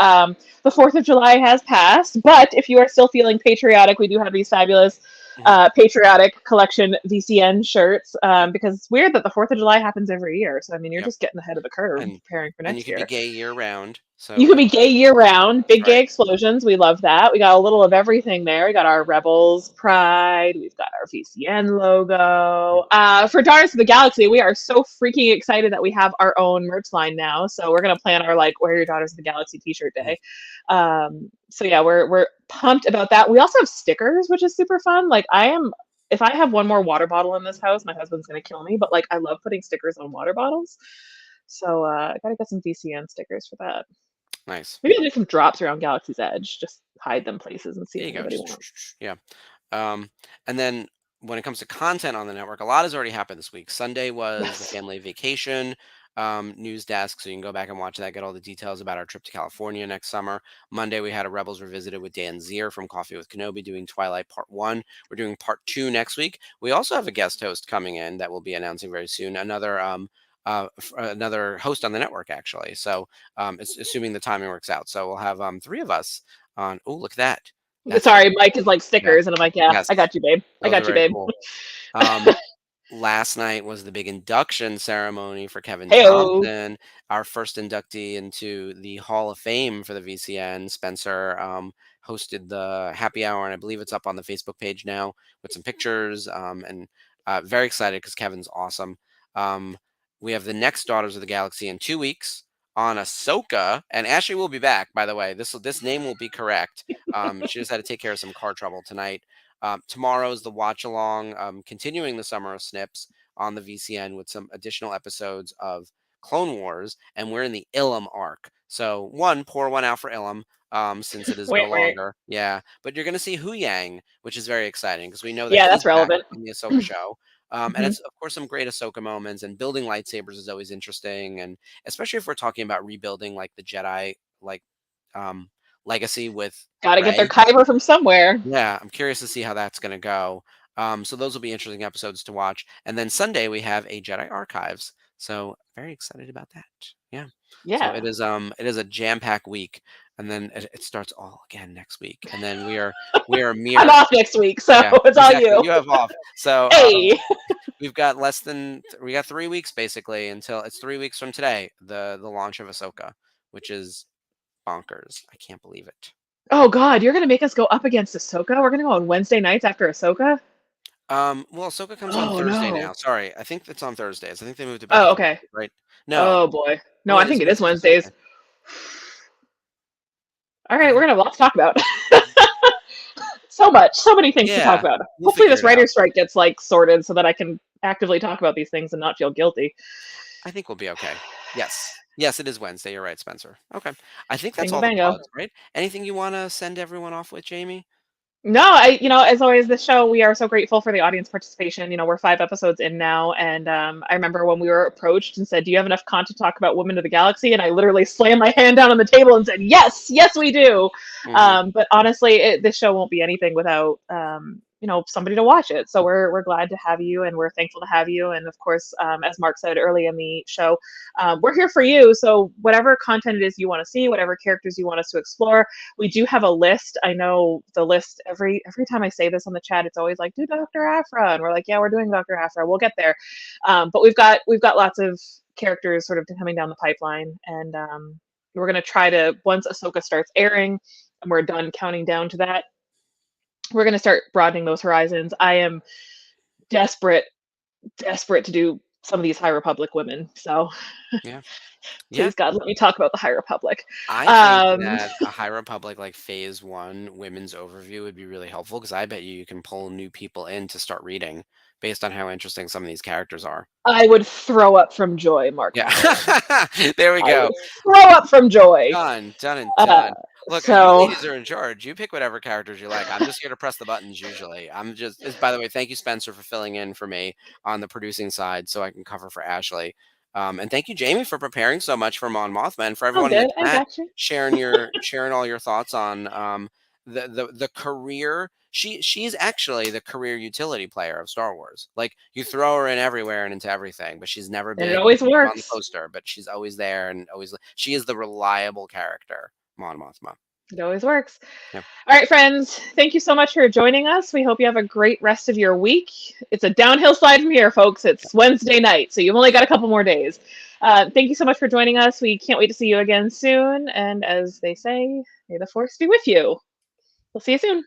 the 4th of July has passed, but if you are still feeling patriotic, we do have these fabulous Mhm. patriotic collection VCN shirts because it's weird that the 4th of July happens every year. So, I mean, you're Yep. just getting ahead of the curve And preparing for you next can be year. gay year round. You So can be gay year round. that's Big right. gay explosions. We love that. We got a little of everything there. We got our Rebels Pride. We've got our VCN logo. For Daughters of the Galaxy, we are so freaking excited that we have our own merch line now. So we're gonna plan our like Wear Your Daughters of the Galaxy T-shirt Mhm. day. So yeah, we're pumped about that. We also have stickers, which is super fun. Like I am. If I have one more water bottle in this house, my husband's gonna kill me. But like, I love putting stickers on water bottles. So I gotta get some VCN stickers for that. Nice. Maybe I'll do some drops around Galaxy's Edge, just hide them places and see There if you go. anybody wants. Yeah. And then when it comes to content on the network, a lot has already happened this week. Sunday was the Yes. family vacation news desk, so you can go back and watch that, get all the details about our trip to California next summer. Monday, we had a Rebels Revisited with Dan Zier from Coffee with Kenobi doing Twilight Part 1. We're doing Part 2 next week. We also have a guest host coming in that we'll be announcing very soon, another host on the network, actually. So it's assuming the timing works out. So we'll have three of us on. Oh, look at that. That's very Sorry, Mike is like yeah. stickers, and I'm like, yeah, Yes, I got you, babe. I those are got you, very babe. cool. Um, Last night was the big induction ceremony for Kevin Heyo. Johnson, our first inductee into the Hall of Fame for the VCN. Spencer hosted the happy hour, and I believe it's up on the Facebook page now with some pictures. And very excited because Kevin's awesome. We have the next Daughters of the Galaxy in 2 weeks on Ahsoka, and Ashley will be back. By the way, this name will be correct. She just had to take care of some car trouble tonight. Tomorrow is the watch along, continuing the Summer of Snips on the VCN with some additional episodes of Clone Wars, and we're in the Ilum arc. So pour one out for Ilum, since it is no Wait, wait. longer. Yeah, but you're going to see Hu Yang, which is very exciting because we know that Yeah, he's that's back relevant. on the Ahsoka show. And Mhm. it's of course some great Ahsoka moments, and building lightsabers is always interesting, and especially if we're talking about rebuilding like the Jedi like um, legacy with Got to get their Rey. kyber from somewhere. Yeah, I'm curious to see how that's going to go. So those will be interesting episodes to watch. And then Sunday we have a Jedi Archives. So very excited about that. Yeah. So Yeah. it is a jam-packed week, and then it starts all again next week, and then we are I'm mere off next week, so yeah, it's all exactly. you. You have off. So Hey. we've got we got 3 weeks basically until it's 3 weeks from today, the launch of Ahsoka, which is bonkers. I can't believe it. Oh God, you're gonna make us go up against Ahsoka? We're gonna go on Wednesday nights after Ahsoka? Well, Ahsoka comes on Oh Thursday now. no. Sorry, I think it's on Thursdays. I think they moved it back Oh, to okay. Thursday, right? No, Oh boy. No, oh, I it is think it is Wednesdays. Wednesdays. Okay. All right, we're Okay. gonna have a lot to talk about. So much, so many things to talk Yeah, about. we'll Hopefully, figure this it out. writer's strike gets like sorted so that I can actively talk about these things and not feel guilty. I think we'll be okay. Yes. Yes, it is Wednesday. You're right, Spencer. Okay. I think that's Bingo all the bango. plugs, right? Anything you want to send everyone off with, Jamie? No, as always, this show, we are so grateful for the audience participation. We're 5 episodes in now, and I remember when we were approached and said, "Do you have enough content to talk about Women of the Galaxy?" And I literally slammed my hand down on the table and said, "Yes, yes, we do." Hmm. But honestly, this show won't be anything without somebody to watch it. So we're glad to have you, and we're thankful to have you. And of course, as Mark said early in the show, we're here for you. So whatever content it is you want to see, whatever characters you want us to explore, we do have a list. I know the list every time I say this on the chat, it's always like, do Dr. Aphra, and we're like, yeah, we're doing Dr. Aphra. We'll get there. But we've got lots of characters sort of coming down the pipeline, and we're gonna try to, once Ahsoka starts airing and we're done counting down to that, we're gonna start broadening those horizons. I am desperate, desperate to do some of these High Republic women. So Yeah. Yeah. please God, let me talk about the High Republic. I think Um, that a High Republic like Phase 1 women's overview would be really helpful because I bet you can pull new people in to start reading based on how interesting some of these characters are. I would throw up from joy, Mark Yeah. Hamill. There we I go. would throw up from joy. Done, done, and Uh, done. Look, you so, ladies are in charge. You pick whatever characters you like. I'm just here to press the buttons usually. By the way, thank you, Spencer, for filling in for me on the producing side so I can cover for Ashley. And thank you, Jamie, for preparing so much for Mon Mothma and for all everyone in the good. I chat got you. sharing all your thoughts on the career. She's actually the career utility player of Star Wars. Like you throw her in everywhere and into everything, but she's never And it been always on the works. poster, but she's always there and always she is the reliable character, Mon Mothma. It always works. Yeah. All right, friends. Thank you so much for joining us. We hope you have a great rest of your week. It's a downhill slide from here, folks. It's Wednesday night, so you've only got a couple more days. Thank you so much for joining us. We can't wait to see you again soon. And as they say, may the force be with you. We'll see you soon.